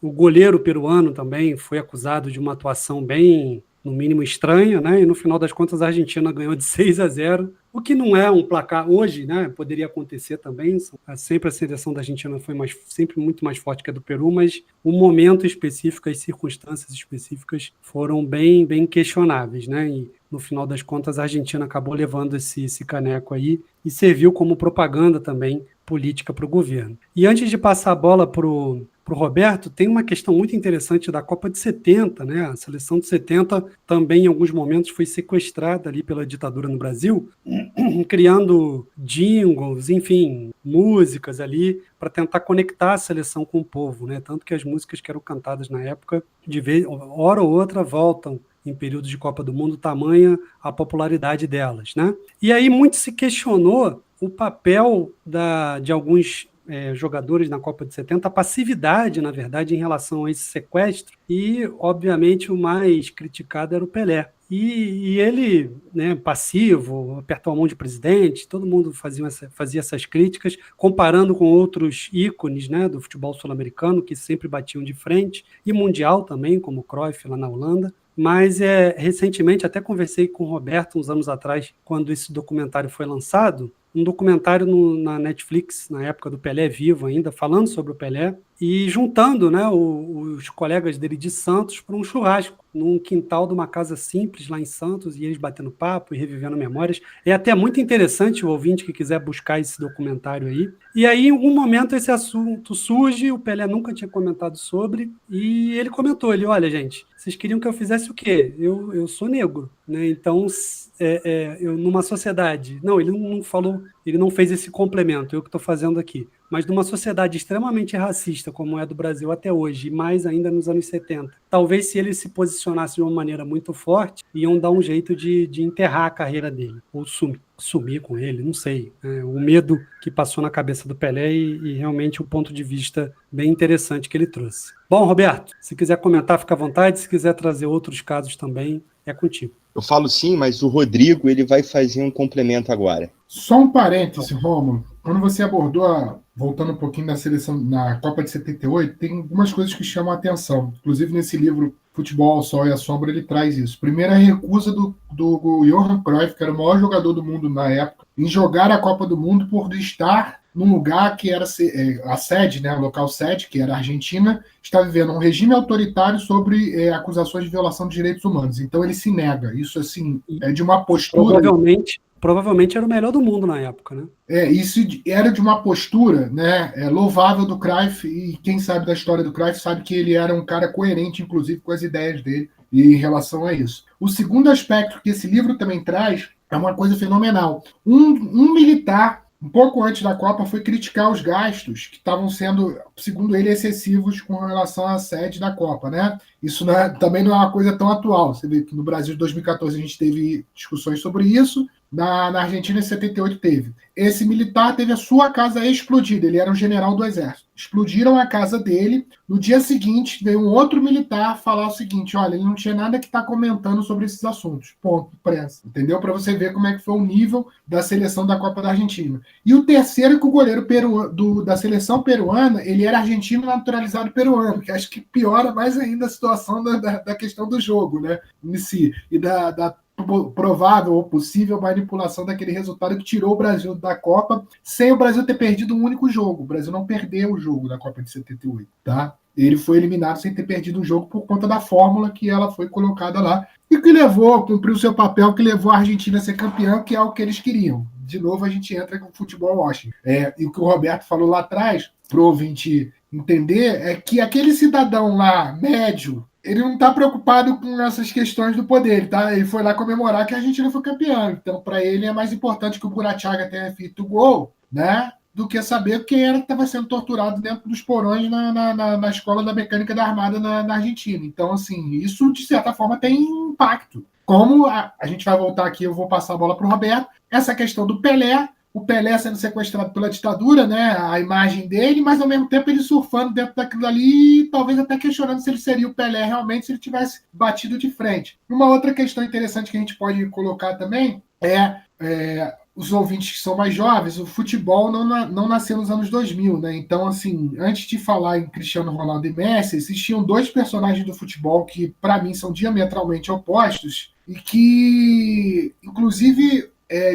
O goleiro peruano também foi acusado de uma atuação bem, no mínimo, estranha, né? E no final das contas a Argentina ganhou de 6-0, o que não é um placar hoje, né? Poderia acontecer também. Sempre a seleção da Argentina foi sempre muito mais forte que a do Peru, mas o momento específico, as circunstâncias específicas foram bem, bem questionáveis, né? E no final das contas a Argentina acabou levando esse caneco aí e serviu como propaganda também política para o governo. E antes de passar a bola para o Roberto, tem uma questão muito interessante da Copa de 70, né? A seleção de 70 também, em alguns momentos, foi sequestrada ali pela ditadura no Brasil, criando jingles, enfim, músicas ali para tentar conectar a seleção com o povo, né? Tanto que as músicas que eram cantadas na época, hora ou outra, voltam em períodos de Copa do Mundo, tamanha a popularidade delas, né? E aí muito se questionou o papel de alguns jogadores na Copa de 70, a passividade, na verdade, em relação a esse sequestro, e, obviamente, o mais criticado era o Pelé. E ele, né, passivo, apertou a mão de presidente, todo mundo fazia essas críticas, comparando com outros ícones, né, do futebol sul-americano, que sempre batiam de frente, e mundial também, como o Cruyff lá na Holanda. Mas recentemente, até conversei com o Roberto uns anos atrás, quando esse documentário foi lançado, um documentário na Netflix, na época do Pelé vivo ainda, falando sobre o Pelé, e juntando, né, os colegas dele de Santos para um churrasco, num quintal de uma casa simples lá em Santos, e eles batendo papo e revivendo memórias. É até muito interessante o ouvinte que quiser buscar esse documentário aí. E aí, em algum momento, esse assunto surge, o Pelé nunca tinha comentado sobre, e ele comentou, olha, gente, vocês queriam que eu fizesse o quê? Eu sou negro, né? Então, eu numa sociedade... Não, ele não falou, ele não fez esse complemento, eu que estou fazendo aqui. Mas numa sociedade extremamente racista, como é do Brasil até hoje, e mais ainda nos anos 70, talvez se ele se posicionasse de uma maneira muito forte, iam dar um jeito de enterrar a carreira dele, ou sumir com ele, não sei. O medo que passou na cabeça do Pelé e realmente o ponto de vista bem interessante que ele trouxe. Bom, Roberto, se quiser comentar, fica à vontade. Se quiser trazer outros casos também, é contigo. Eu falo sim, mas o Rodrigo ele vai fazer um complemento agora. Só um parêntese, Romulo. Quando você abordou, voltando um pouquinho na seleção, na Copa de 78, tem algumas coisas que chamam a atenção. Inclusive, nesse livro Futebol ao Sol e à Sombra, ele traz isso. Primeiro, a recusa do Johan Cruyff, que era o maior jogador do mundo na época, em jogar a Copa do Mundo por estar num lugar que era a sede, né, o local sede, que era a Argentina, está vivendo um regime autoritário sobre acusações de violação de direitos humanos. Então, ele se nega. Isso, assim, é de uma postura... Provavelmente era o melhor do mundo na época, né? Isso era de uma postura, né, louvável do Cruyff, e quem sabe da história do Cruyff sabe que ele era um cara coerente, inclusive, com as ideias dele em relação a isso. O segundo aspecto que esse livro também traz é uma coisa fenomenal. Um militar, um pouco antes da Copa, foi criticar os gastos que estavam sendo, segundo ele, excessivos com relação à sede da Copa, né? Isso também não é uma coisa tão atual. Você vê que no Brasil de 2014 a gente teve discussões sobre isso, na Argentina em 78 teve. Esse militar teve a sua casa explodida, ele era um general do exército. Explodiram a casa dele, no dia seguinte veio um outro militar falar o seguinte, olha, ele não tinha nada que estar comentando sobre esses assuntos, ponto, prensa, entendeu? Para você ver como é que foi o nível da seleção da Copa da Argentina. E o terceiro é que o goleiro da seleção peruana, ele era argentino naturalizado peruano, que acho que piora mais ainda a situação da questão do jogo, né, em si, e da provável ou possível manipulação daquele resultado que tirou o Brasil da Copa sem o Brasil ter perdido um único jogo. O Brasil não perdeu o jogo da Copa de 78, tá? Ele foi eliminado sem ter perdido um jogo por conta da fórmula que ela foi colocada lá e que cumpriu o seu papel, que levou a Argentina a ser campeã, que é o que eles queriam. De novo, a gente entra com o futebol Washington. E o que o Roberto falou lá atrás, para o ouvinte entender, é que aquele cidadão lá, médio, ele não está preocupado com essas questões do poder, tá? Ele foi lá comemorar que a Argentina foi campeã. Então, para ele, é mais importante que o Burachanga tenha feito o gol, né? Do que saber quem era que estava sendo torturado dentro dos porões na escola da mecânica da Armada na Argentina. Então, assim, isso, de certa forma, tem impacto. Como a gente vai voltar aqui, eu vou passar a bola para o Roberto, essa questão do Pelé, o Pelé sendo sequestrado pela ditadura, né, a imagem dele, mas ao mesmo tempo ele surfando dentro daquilo ali, talvez até questionando se ele seria o Pelé realmente se ele tivesse batido de frente. Uma outra questão interessante que a gente pode colocar também os ouvintes que são mais jovens, o futebol não nasceu nos anos 2000, né? Então, assim, antes de falar em Cristiano Ronaldo e Messi, existiam dois personagens do futebol que, para mim, são diametralmente opostos e que, inclusive,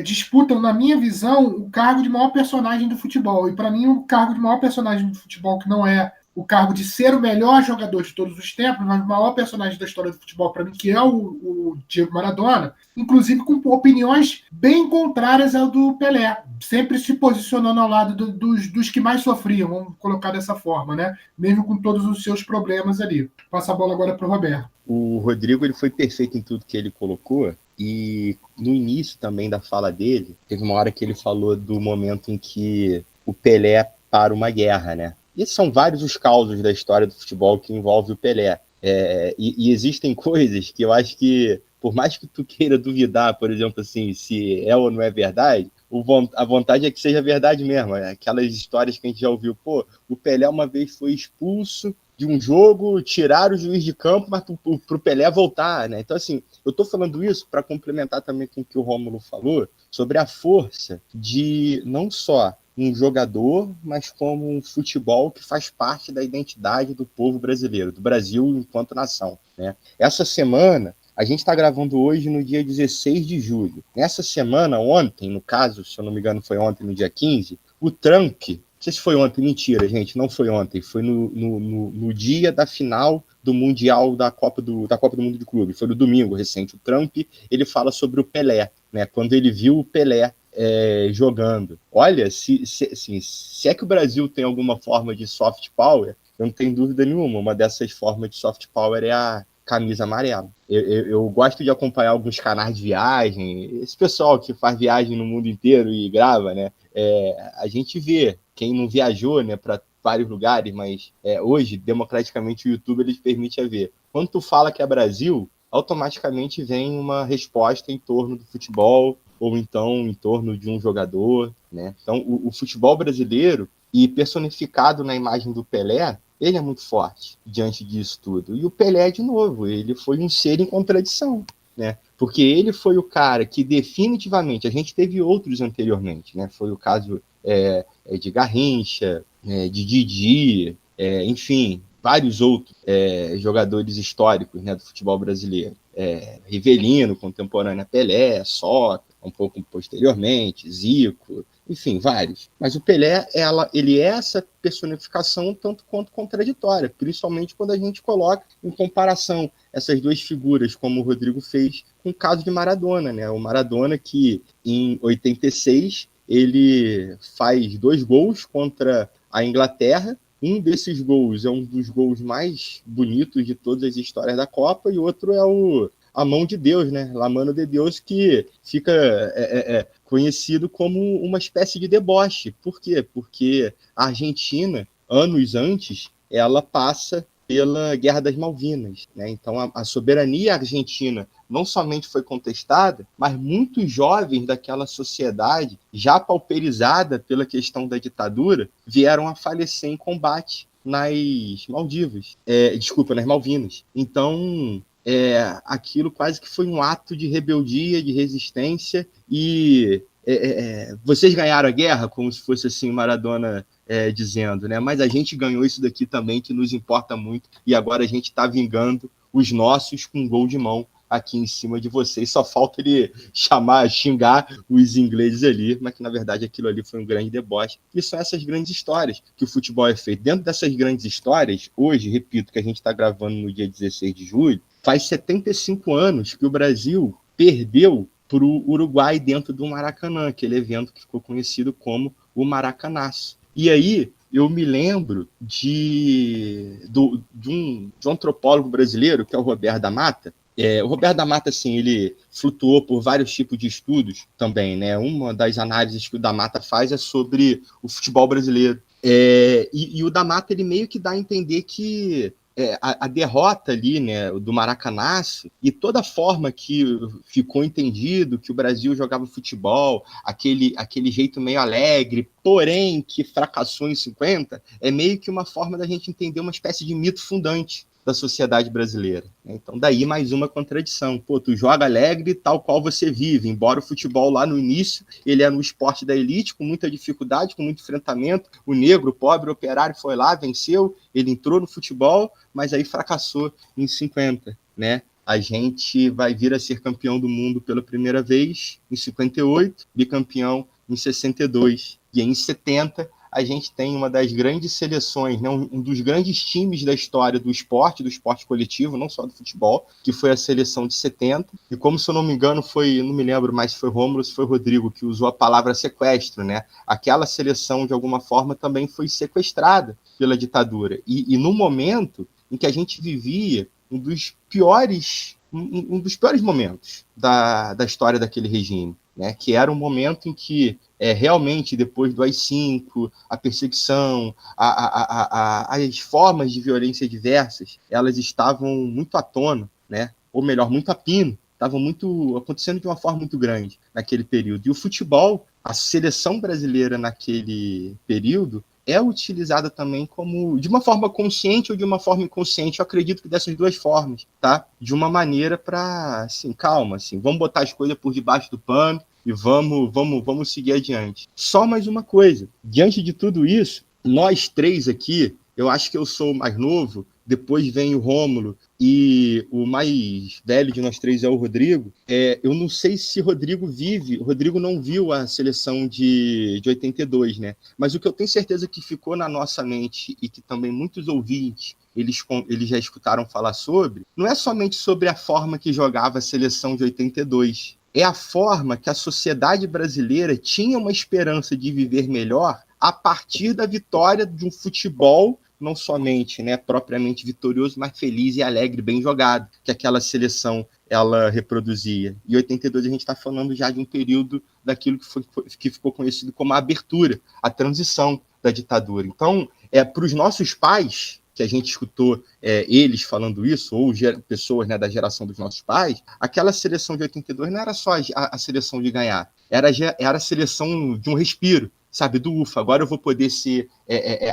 disputam, na minha visão, o cargo de maior personagem do futebol. E, para mim, o cargo de maior personagem do futebol, que não é o cargo de ser o melhor jogador de todos os tempos, mas o maior personagem da história do futebol, para mim, que é o Diego Maradona, inclusive com opiniões bem contrárias ao do Pelé, sempre se posicionando ao lado dos que mais sofriam, vamos colocar dessa forma, né? Mesmo com todos os seus problemas ali. Passa a bola agora para o Roberto. O Rodrigo ele foi perfeito em tudo que ele colocou, e no início também da fala dele, teve uma hora que ele falou do momento em que o Pelé para uma guerra, né? E são vários os causos da história do futebol que envolve o Pelé. E existem coisas que eu acho que, por mais que tu queira duvidar, por exemplo, assim, se é ou não é verdade, a vontade é que seja verdade mesmo. Aquelas histórias que a gente já ouviu. Pô, o Pelé uma vez foi expulso de um jogo, tirar o juiz de campo, mas para o Pelé voltar, né? Então, assim, eu estou falando isso para complementar também com o que o Rômulo falou sobre a força de não só um jogador, mas como um futebol que faz parte da identidade do povo brasileiro, do Brasil enquanto nação, né? Essa semana, a gente está gravando hoje no dia 16 de julho. Nessa semana, ontem, no caso, se eu não me engano, foi ontem, no dia 15, o Trump, não sei se foi ontem, mentira, gente, não foi ontem, foi no dia da final do Mundial da Copa do Mundo de Clube, foi no domingo recente. O Trump, ele fala sobre o Pelé, né? Quando ele viu o Pelé jogando. Olha, se é que o Brasil tem alguma forma de soft power, eu não tenho dúvida nenhuma. Uma dessas formas de soft power é a camisa amarela. Eu gosto de acompanhar alguns canais de viagem, esse pessoal que faz viagem no mundo inteiro e grava, né? A gente vê quem não viajou, né, para vários lugares, mas hoje, democraticamente, o YouTube ele permite ver. Quando tu fala que é Brasil, automaticamente vem uma resposta em torno do futebol, ou então em torno de um jogador, né? Então, o futebol brasileiro, e personificado na imagem do Pelé, ele é muito forte diante disso tudo. E o Pelé, de novo, ele foi um ser em contradição, né? Porque ele foi o cara que definitivamente, a gente teve outros anteriormente, né? Foi o caso de Garrincha, de Didi, enfim, vários outros jogadores históricos, né, do futebol brasileiro. Rivelino, contemporâneo a Pelé, Sócrates, um pouco posteriormente, Zico, enfim, vários. Mas o Pelé, ele é essa personificação tanto quanto contraditória, principalmente quando a gente coloca em comparação essas duas figuras, como o Rodrigo fez com o caso de Maradona, né? O Maradona que, em 86, ele faz 2 gols contra a Inglaterra. Um desses gols é um dos gols mais bonitos de todas as histórias da Copa, e outro é a mão de Deus, né? La mano de Deus, que fica conhecido como uma espécie de deboche. Por quê? Porque a Argentina, anos antes, ela passa pela Guerra das Malvinas, né? Então, a soberania argentina não somente foi contestada, mas muitos jovens daquela sociedade, já pauperizada pela questão da ditadura, vieram a falecer em combate nas Maldivas. Nas Malvinas. Então, aquilo quase que foi um ato de rebeldia, de resistência, e vocês ganharam a guerra, como se fosse assim Maradona dizendo, né? Mas a gente ganhou isso daqui também, que nos importa muito, e agora a gente está vingando os nossos com um gol de mão aqui em cima de vocês. Só falta ele xingar os ingleses ali, mas que na verdade aquilo ali foi um grande deboche. E são essas grandes histórias que o futebol é feito. Dentro dessas grandes histórias, hoje, repito, que a gente está gravando no dia 16 de julho, faz 75 anos que o Brasil perdeu para o Uruguai dentro do Maracanã, aquele evento que ficou conhecido como o Maracanaço. E aí eu me lembro de um antropólogo brasileiro, que é o Roberto da Mata. O Roberto da Mata, assim, ele flutuou por vários tipos de estudos também, né? Uma das análises que o da Mata faz é sobre o futebol brasileiro. E o da Mata, ele meio que dá a entender que a derrota ali, né, do Maracanaço, e toda a forma que ficou entendido que o Brasil jogava futebol, aquele jeito meio alegre, porém que fracassou em 50, é meio que uma forma da gente entender uma espécie de mito fundante da sociedade brasileira. Então, daí mais uma contradição. Pô, tu joga alegre tal qual você vive, embora o futebol lá no início, ele é no esporte da elite, com muita dificuldade, com muito enfrentamento. O negro, o pobre, o operário foi lá, venceu, ele entrou no futebol, mas aí fracassou em 50, né? A gente vai vir a ser campeão do mundo pela primeira vez em 58, bicampeão em 62, e em 70 a gente tem uma das grandes seleções, né, um dos grandes times da história do esporte coletivo, não só do futebol, que foi a seleção de 70. E como, se eu não me engano, não me lembro mais se foi Rômulo ou se foi Rodrigo, que usou a palavra sequestro, né? Aquela seleção, de alguma forma, também foi sequestrada pela ditadura. E no momento em que a gente vivia um dos piores momentos da história daquele regime, né? Que era um momento em que realmente, depois do AI-5, a perseguição, as formas de violência diversas, elas estavam muito à tona, né? Ou melhor, muito a pino, estavam acontecendo de uma forma muito grande naquele período. E o futebol, a seleção brasileira naquele período, é utilizada também como, de uma forma consciente ou de uma forma inconsciente. Eu acredito que dessas duas formas, tá? De uma maneira para, assim, calma, assim, vamos botar as coisas por debaixo do pano e vamos seguir adiante. Só mais uma coisa, diante de tudo isso, nós três aqui, eu acho que eu sou o mais novo, depois vem o Rômulo e o mais velho de nós três é o Rodrigo. Eu não sei se o Rodrigo não viu a seleção de 82, né? Mas o que eu tenho certeza que ficou na nossa mente e que também muitos ouvintes eles já escutaram falar sobre, não é somente sobre a forma que jogava a seleção de 82, é a forma que a sociedade brasileira tinha uma esperança de viver melhor a partir da vitória de um futebol não somente, né, propriamente vitorioso, mas feliz e alegre, bem jogado, que aquela seleção ela reproduzia. E 82 a gente está falando já de um período daquilo que ficou conhecido como a abertura, a transição da ditadura. Então, para os nossos pais, que a gente escutou eles falando isso, ou pessoas, né, da geração dos nossos pais, aquela seleção de 82 não era só a seleção de ganhar, era a seleção de um respiro, sabe, do ufa, agora eu vou poder ser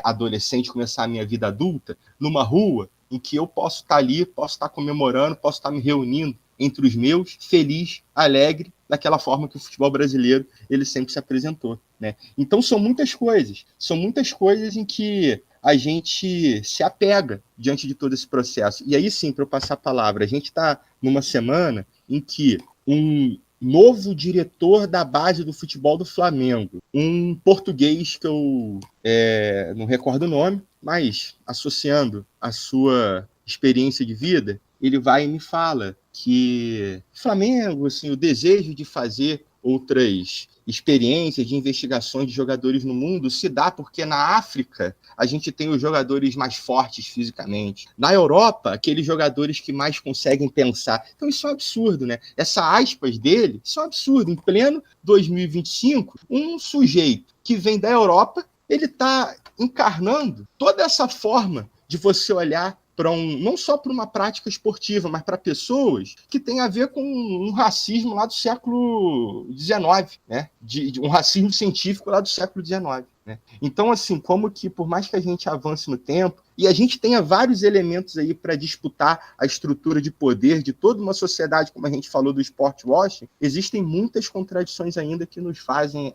adolescente, começar a minha vida adulta, numa rua em que eu posso estar ali, posso estar comemorando, posso estar me reunindo entre os meus, feliz, alegre, daquela forma que o futebol brasileiro ele sempre se apresentou, né? Então são muitas coisas em que a gente se apega diante de todo esse processo. E aí sim, para eu passar a palavra, a gente está numa semana em que um novo diretor da base do futebol do Flamengo, um português que eu não recordo o nome, mas associando a sua experiência de vida, ele vai e me fala que o Flamengo, assim, o desejo de fazer outras experiências de investigações de jogadores no mundo se dá porque na África a gente tem os jogadores mais fortes fisicamente. Na Europa, aqueles jogadores que mais conseguem pensar. Então isso é um absurdo, né? Essa aspas dele, isso é um absurdo. Em pleno 2025, um sujeito que vem da Europa, ele está encarnando toda essa forma de você olhar não só para uma prática esportiva, mas para pessoas que têm a ver com um racismo lá do século XIX, né? De um racismo científico lá do século XIX. Né? Então, assim, como que, por mais que a gente avance no tempo, e a gente tenha vários elementos aí para disputar a estrutura de poder de toda uma sociedade, como a gente falou do sport washing, existem muitas contradições ainda que nos fazem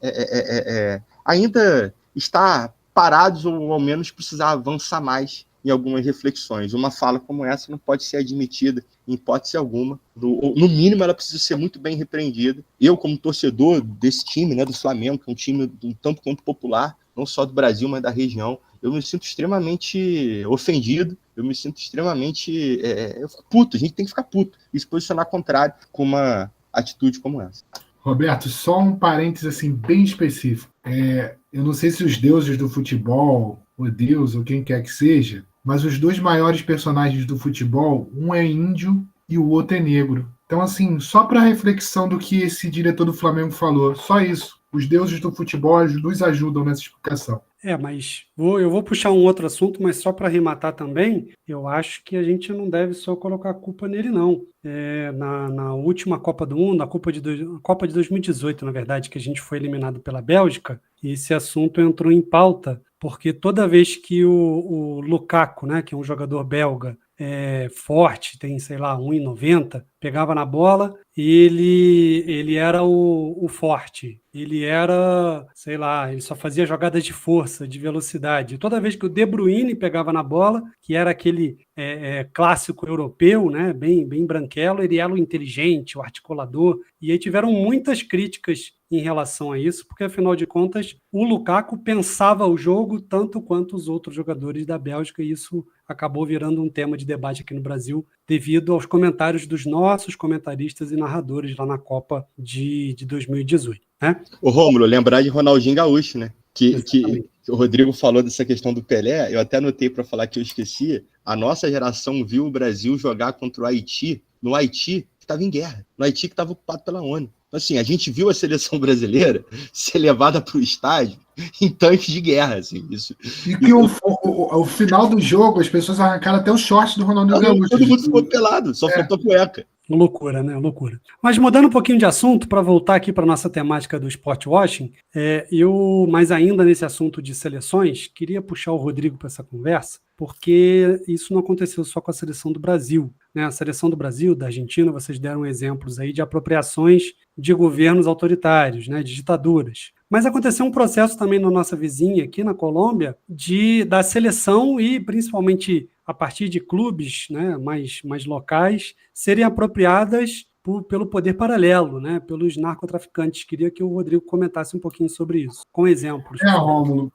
ainda estar parados ou ao menos precisar avançar mais em algumas reflexões. Uma fala como essa não pode ser admitida em hipótese alguma. No mínimo, ela precisa ser muito bem repreendida. Eu, como torcedor desse time, né, do Flamengo, que é um time um tanto quanto popular, não só do Brasil, mas da região, eu me sinto extremamente ofendido, eu me sinto extremamente... eu fico puto, a gente tem que ficar puto e se posicionar contrário com uma atitude como essa. Roberto, só um parênteses assim, bem específico. Eu não sei se os deuses do futebol, ou Deus, ou quem quer que seja, mas os dois maiores personagens do futebol, um é índio e o outro é negro. Então, assim, só para reflexão do que esse diretor do Flamengo falou, só isso. Os deuses do futebol nos ajudam nessa explicação. Mas eu vou puxar um outro assunto, mas só para arrematar também, eu acho que a gente não deve só colocar a culpa nele, não. Na última Copa do Mundo, a Copa de 2018, na verdade, que a gente foi eliminado pela Bélgica, esse assunto entrou em pauta, porque toda vez que o Lukaku, né, que é um jogador belga, forte, tem, sei lá, 1,90, pegava na bola, ele era o forte. Ele era, sei lá, ele só fazia jogadas de força, de velocidade. Toda vez que o De Bruyne pegava na bola, que era aquele clássico europeu, né, bem branquelo, ele era o inteligente, o articulador. E aí tiveram muitas críticas em relação a isso, porque, afinal de contas, o Lukaku pensava o jogo tanto quanto os outros jogadores da Bélgica, e isso acabou virando um tema de debate aqui no Brasil, devido aos comentários dos nossos comentaristas e narradores lá na Copa de 2018. Né? Ô, Rômulo, lembrar de Ronaldinho Gaúcho, né? Que o Rodrigo falou dessa questão do Pelé, eu até anotei para falar que eu esquecia. A nossa geração viu o Brasil jogar contra o Haiti, no Haiti, que estava em guerra, no Haiti que estava ocupado pela ONU. Então, assim, a gente viu a seleção brasileira ser levada para o estádio em tanques de guerra, assim, isso. E que o final do jogo, as pessoas arrancaram até o short do Ronaldinho Gaúcho. Todo mundo ficou pelado, só faltou cueca. Loucura, né? Loucura. Mas mudando um pouquinho de assunto, para voltar aqui para a nossa temática do sport washing, eu, mais ainda nesse assunto de seleções, queria puxar o Rodrigo para essa conversa, porque isso não aconteceu só com a seleção do Brasil, né? A seleção do Brasil, da Argentina, vocês deram exemplos aí de apropriações de governos autoritários, né? De ditaduras. Mas aconteceu um processo também na nossa vizinha, aqui na Colômbia, da seleção e principalmente a partir de clubes, né, mais locais, serem apropriadas pelo poder paralelo, né, pelos narcotraficantes. Queria que o Rodrigo comentasse um pouquinho sobre isso, com exemplos. Rômulo,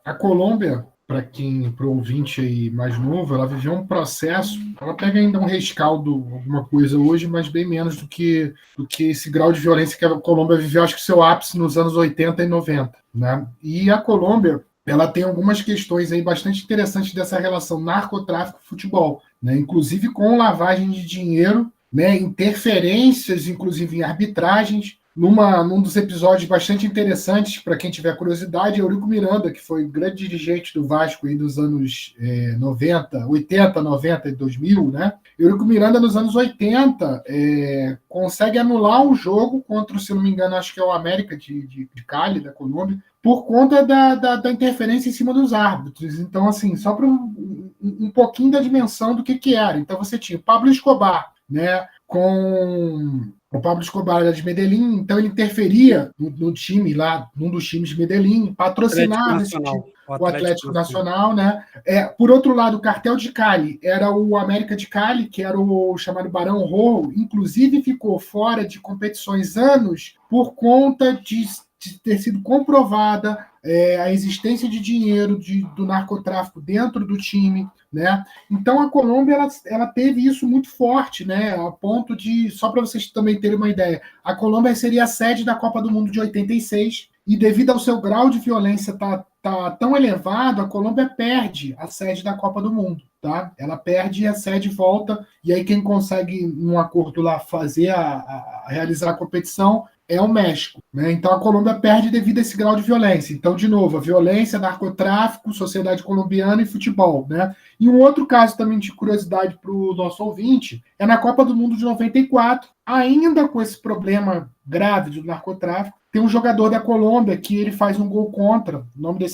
a Colômbia, para o ouvinte aí mais novo, ela viveu um processo, ela pega ainda um rescaldo, alguma coisa hoje, mas bem menos do que esse grau de violência que a Colômbia viveu, acho que seu ápice nos anos 80 e 90. Né? E a Colômbia, ela tem algumas questões aí bastante interessantes dessa relação narcotráfico-futebol, né? Inclusive com lavagem de dinheiro, né? Interferências, inclusive em arbitragens. Num dos episódios bastante interessantes, para quem tiver curiosidade, é Eurico Miranda, que foi grande dirigente do Vasco aí dos anos 80, 90 e 2000, né? Eurico Miranda, nos anos 80, consegue anular um jogo contra, se não me engano, acho que é o América de Cali, da Colômbia, por conta da interferência em cima dos árbitros. Então, assim, só para um pouquinho da dimensão do que era. Então, você tinha o Pablo Escobar, né, o Pablo Escobar era de Medellín, então ele interferia no time lá, num dos times de Medellín, patrocinava o Atlético Nacional, né? Por outro lado, o cartel de Cali era o América de Cali, que era o chamado Barão Rojo, inclusive ficou fora de competições anos por conta de ter sido comprovada a existência de dinheiro do narcotráfico dentro do time, né? Então a Colômbia ela teve isso muito forte, né? A ponto de, só para vocês também terem uma ideia, a Colômbia seria a sede da Copa do Mundo de 86 e devido ao seu grau de violência tá tão elevado, a Colômbia perde a sede da Copa do Mundo, tá? Ela perde e a sede volta, e aí quem consegue num acordo lá fazer realizar a competição é o México, né? Então a Colômbia perde devido a esse grau de violência. Então, de novo, a violência, narcotráfico, sociedade colombiana e futebol, né? E um outro caso também de curiosidade para o nosso ouvinte é na Copa do Mundo de 94, ainda com esse problema grave do narcotráfico, tem um jogador da Colômbia que ele faz um gol contra. O nome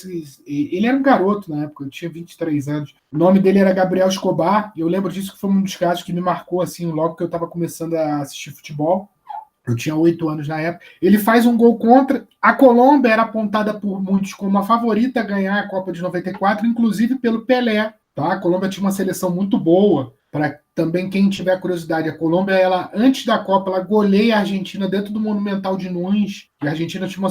ele era um garoto na época, eu tinha 23 anos. O nome dele era Gabriel Escobar, e eu lembro disso que foi um dos casos que me marcou assim, logo que eu estava começando a assistir futebol. Eu tinha 8 anos na época. Ele faz um gol contra. A Colômbia era apontada por muitos como a favorita a ganhar a Copa de 94, inclusive pelo Pelé. Tá? A Colômbia tinha uma seleção muito boa. Para também quem tiver curiosidade, a Colômbia, ela, antes da Copa, ela goleia a Argentina dentro do Monumental de Nunes. E a Argentina tinha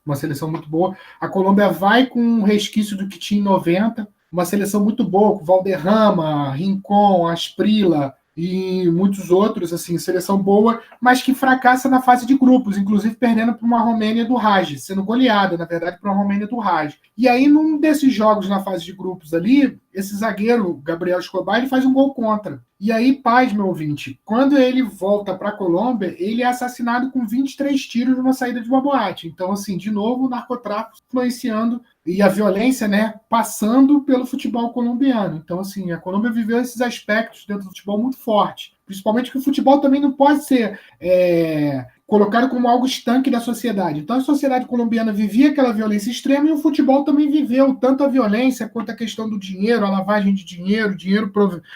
uma seleção muito boa. A Colômbia vai com um resquício do que tinha em 90. Uma seleção muito boa, com Valderrama, Rincón, Asprilla e muitos outros, assim, seleção boa, mas que fracassa na fase de grupos, inclusive perdendo para uma Romênia do Raj, sendo goleada, na verdade, para uma Romênia do Raj. E aí, num desses jogos na fase de grupos ali, esse zagueiro, Gabriel Escobar, ele faz um gol contra. E aí, paz, meu ouvinte, quando ele volta para a Colômbia, ele é assassinado com 23 tiros numa saída de uma boate. Então, assim, de novo, o narcotráfico influenciando e a violência, né, passando pelo futebol colombiano. Então, assim, a Colômbia viveu esses aspectos dentro do futebol muito forte. Principalmente que o futebol também não pode ser colocado como algo estanque da sociedade. Então, a sociedade colombiana vivia aquela violência extrema e o futebol também viveu tanto a violência quanto a questão do dinheiro, a lavagem de dinheiro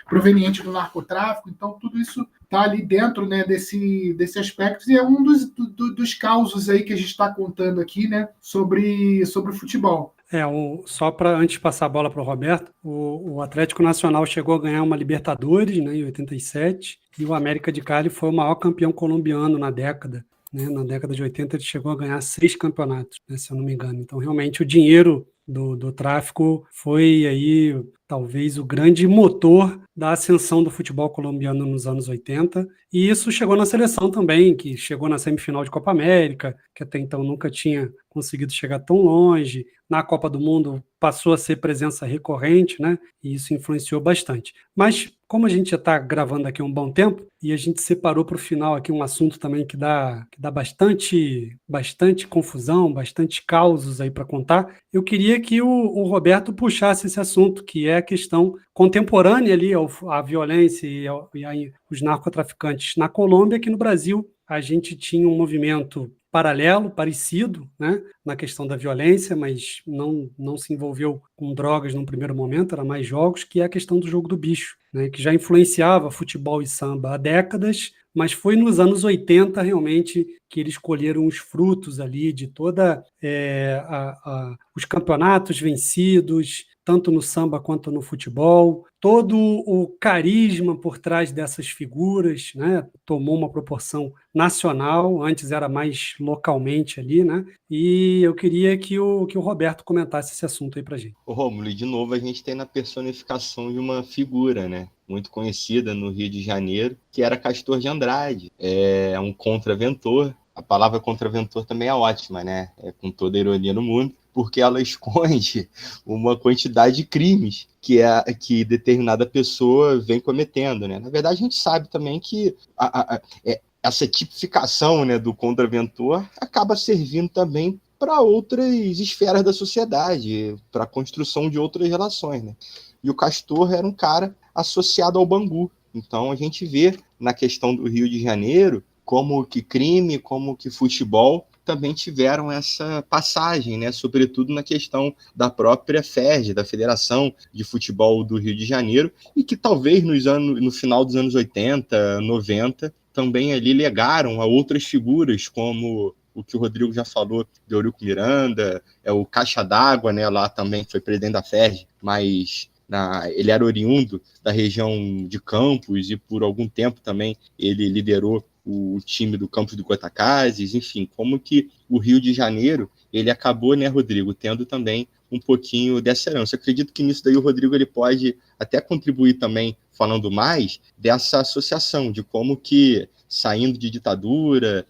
proveniente do narcotráfico. Então, tudo isso está ali dentro, né, desse aspecto, e é um dos causos aí que a gente está contando aqui, né, sobre o futebol. Só para antes de passar a bola para o Roberto, o Atlético Nacional chegou a ganhar uma Libertadores, né, em 87, e o América de Cali foi o maior campeão colombiano na década. Né, na década de 80 ele chegou a ganhar 6 campeonatos, né, se eu não me engano. Então, realmente, o dinheiro do tráfico foi aí talvez o grande motor da ascensão do futebol colombiano nos anos 80, e isso chegou na seleção também, que chegou na semifinal de Copa América, que até então nunca tinha conseguido chegar tão longe, na Copa do Mundo passou a ser presença recorrente, né? E isso influenciou bastante. Mas, como a gente já está gravando aqui um bom tempo, e a gente separou para o final aqui um assunto também que dá bastante confusão, bastante causos aí para contar, eu queria que o Roberto puxasse esse assunto, que é a questão contemporânea ali, a violência e os narcotraficantes na Colômbia. Aqui no Brasil, a gente tinha um movimento paralelo, parecido, né, na questão da violência, mas não se envolveu com drogas num primeiro momento, era mais jogos, que é a questão do jogo do bicho, né, que já influenciava futebol e samba há décadas, mas foi nos anos 80 realmente que eles colheram os frutos ali de toda os campeonatos vencidos, tanto no samba quanto no futebol, todo o carisma por trás dessas figuras, né, tomou uma proporção nacional, antes era mais localmente ali, né, e eu queria que o Roberto comentasse esse assunto aí pra gente. Ô, Rômulo, e de novo a gente tem na personificação de uma figura, né, muito conhecida no Rio de Janeiro, que era Castor de Andrade, é um contraventor. A palavra contraventor também é ótima, né, com toda a ironia no mundo, porque ela esconde uma quantidade de crimes que determinada pessoa vem cometendo, né? Na verdade, a gente sabe também que essa tipificação, né, do contraventor acaba servindo também para outras esferas da sociedade, para a construção de outras relações, né? E o Castor era um cara associado ao Bangu. Então, a gente vê na questão do Rio de Janeiro como que crime, como que futebol também tiveram essa passagem, né? Sobretudo na questão da própria FERJ, da Federação de Futebol do Rio de Janeiro, e que talvez no final dos anos 80, 90, também ali legaram a outras figuras, como o que o Rodrigo já falou, de Eurico Miranda, o Caixa d'Água, né? Lá também foi presidente da FERJ, mas ele era oriundo da região de Campos e por algum tempo também ele liderou o time do Campos do Goytacazes, enfim, como que o Rio de Janeiro, ele acabou, né, Rodrigo, tendo também um pouquinho dessa herança. Eu acredito que nisso daí o Rodrigo ele pode até contribuir também, falando mais dessa associação, de como que, saindo de ditadura,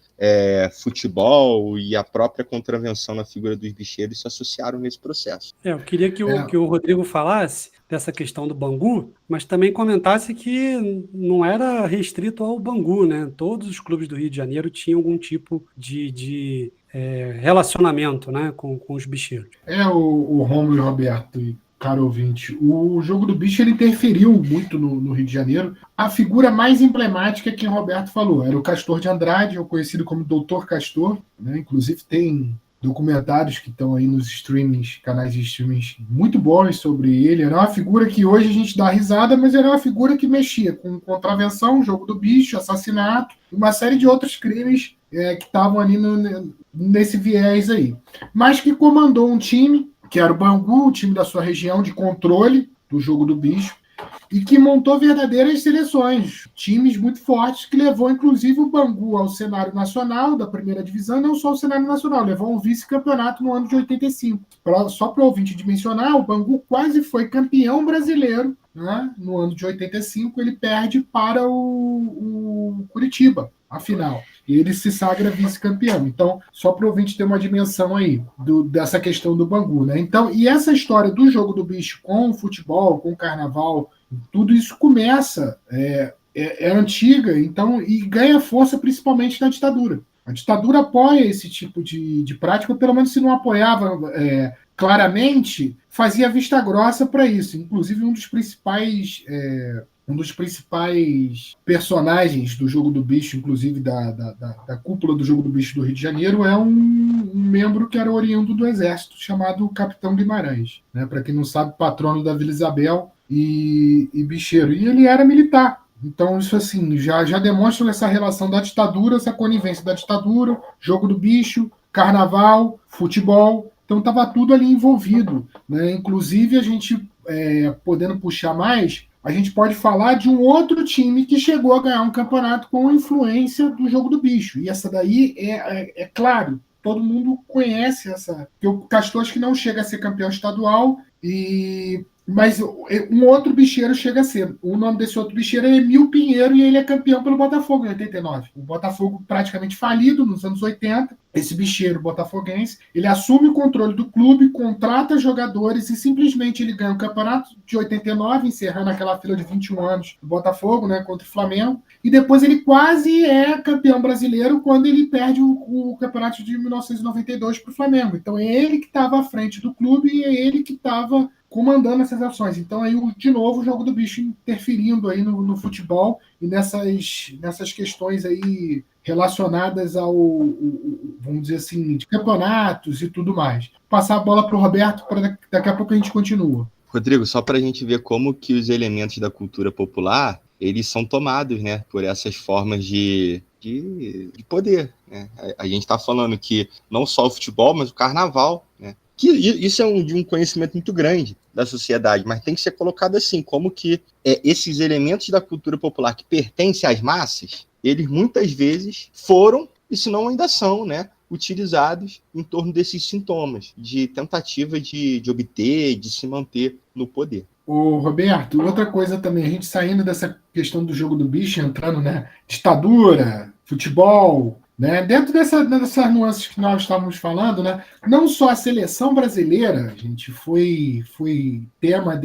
futebol e a própria contravenção na figura dos bicheiros se associaram nesse processo. Eu queria que o Rodrigo falasse dessa questão do Bangu, mas também comentasse que não era restrito ao Bangu, né? Todos os clubes do Rio de Janeiro tinham algum tipo de relacionamento, né, com os bicheiros. O Rômulo e Roberto, e caro ouvinte, o jogo do bicho ele interferiu muito no Rio de Janeiro. A figura mais emblemática é quem o Roberto falou, era o Castor de Andrade, ou conhecido como Doutor Castor, né? Inclusive tem documentários que estão aí nos streamings, canais de streamings muito bons sobre ele. Era uma figura que hoje a gente dá risada, mas era uma figura que mexia com contravenção, jogo do bicho, assassinato, uma série de outros crimes que estavam ali nesse viés aí. Mas que comandou um time, que era o Bangu, o time da sua região de controle do jogo do bicho, e que montou verdadeiras seleções, times muito fortes, que levou inclusive o Bangu ao cenário nacional da primeira divisão, não só ao cenário nacional, levou um vice-campeonato no ano de 85. Só para o ouvinte dimensionar, o Bangu quase foi campeão brasileiro, né? No ano de 85, ele perde para o Curitiba, a final. E ele se sagra vice-campeão. Então, só para o ouvinte ter uma dimensão aí dessa questão do Bangu, né? Então, e essa história do jogo do bicho com o futebol, com o carnaval, tudo isso começa, é antiga, então, e ganha força principalmente na ditadura. A ditadura apoia esse tipo de prática, ou pelo menos se não apoiava claramente, fazia vista grossa para isso. Inclusive, um dos principais personagens do Jogo do Bicho, inclusive da cúpula do Jogo do Bicho do Rio de Janeiro, é um membro que era oriundo do Exército, chamado Capitão Guimarães, né? Para quem não sabe, patrono da Vila Isabel e bicheiro. E ele era militar. Então, isso assim, já demonstra essa relação da ditadura, essa conivência da ditadura, Jogo do Bicho, carnaval, futebol. Então, estava tudo ali envolvido, né? Inclusive, a gente, podendo puxar mais, a gente pode falar de um outro time que chegou a ganhar um campeonato com influência do Jogo do Bicho. E essa daí é claro, todo mundo conhece essa. Porque o Castor acho que não chega a ser campeão estadual, Mas um outro bicheiro chega a ser. O nome desse outro bicheiro é Emil Pinheiro e ele é campeão pelo Botafogo em 89. O Botafogo praticamente falido nos anos 80. Esse bicheiro botafoguense, ele assume o controle do clube, contrata jogadores e simplesmente ele ganha o campeonato de 89, encerrando aquela fila de 21 anos do Botafogo, né, contra o Flamengo. E depois ele quase é campeão brasileiro quando ele perde o campeonato de 1992 para o Flamengo. Então é ele que estava à frente do clube e é ele que estava comandando essas ações. Então aí, de novo, o jogo do bicho interferindo aí no futebol e nessas questões aí relacionadas vamos dizer assim, de campeonatos e tudo mais. Passar a bola para o Roberto, para daqui a pouco a gente continua. Rodrigo, só para a gente ver como que os elementos da cultura popular, eles são tomados, né, por essas formas de poder, né? A gente está falando que não só o futebol, mas o carnaval, né? Que isso é de um conhecimento muito grande da sociedade, mas tem que ser colocado assim, como que esses elementos da cultura popular que pertencem às massas, eles muitas vezes foram, e se não ainda são, né, utilizados em torno desses sintomas de tentativa de obter, de se manter no poder. Ô, Roberto, outra coisa também, a gente saindo dessa questão do jogo do bicho, entrando, né, ditadura, futebol, né, dentro dessas nuances que nós estávamos falando, né, não só a seleção brasileira, gente, foi tema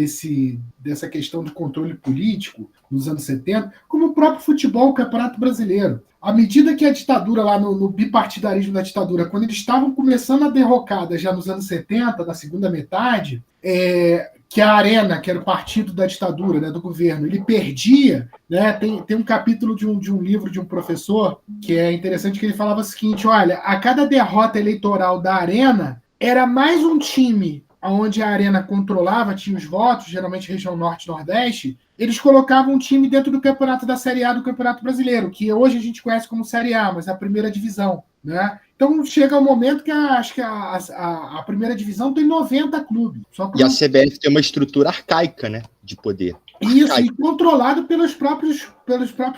dessa questão de controle político nos anos 70, como o próprio futebol, o Campeonato Brasileiro. À medida que a ditadura, lá no bipartidarismo da ditadura, quando eles estavam começando a derrocada já nos anos 70, na segunda metade, que a Arena, que era o partido da ditadura, né, do governo, ele perdia, né, tem um capítulo de um livro de um professor que é interessante, que ele falava o seguinte: olha, a cada derrota eleitoral da Arena, era mais um time onde a Arena controlava, tinha os votos, geralmente região norte e nordeste, eles colocavam um time dentro do campeonato da Série A do Campeonato Brasileiro, que hoje a gente conhece como Série A, mas é a primeira divisão, né? Então chega um momento que acho que a primeira divisão tem 90 clubes. E a CBF tem uma estrutura arcaica, né, de poder. Isso, e controlado pelos próprios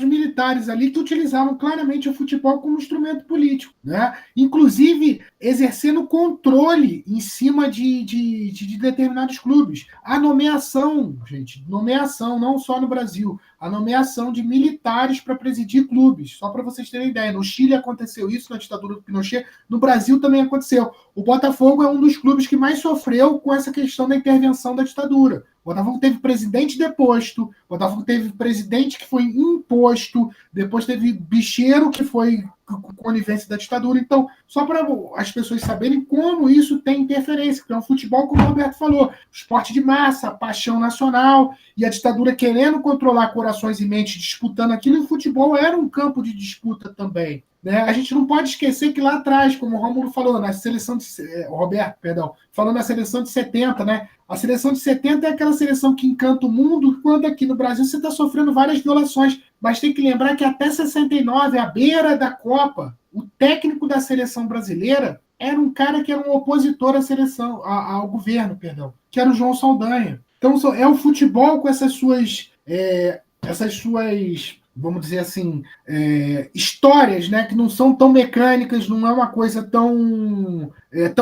militares ali, que utilizavam claramente o futebol como instrumento político, né? Inclusive exercendo controle em cima de determinados clubes. A nomeação, gente, não só no Brasil, a nomeação de militares para presidir clubes, só para vocês terem ideia. No Chile aconteceu isso, na ditadura do Pinochet, no Brasil também aconteceu. O Botafogo é um dos clubes que mais sofreu com essa questão da intervenção da ditadura. O Botafogo teve presidente deposto, o Botafogo teve presidente que foi imposto, depois teve bicheiro que foi com conivência da ditadura. Então, só para as pessoas saberem como isso tem interferência, porque é um futebol, como o Roberto falou, esporte de massa, paixão nacional, e a ditadura querendo controlar corações e mentes, disputando aquilo, e o futebol era um campo de disputa também. Né? A gente não pode esquecer que lá atrás, como o Rômulo falou, na seleção Roberto, perdão, falou na seleção de 70, né? A seleção de 70 é aquela seleção que encanta o mundo, quando aqui no Brasil você está sofrendo várias violações. Mas tem que lembrar que até 69, à beira da Copa, o técnico da seleção brasileira era um cara que era um opositor à seleção, ao governo, perdão, que era o João Saldanha. Então é o futebol com essas suas vamos dizer assim, histórias, né, que não são tão mecânicas, não é uma coisa tão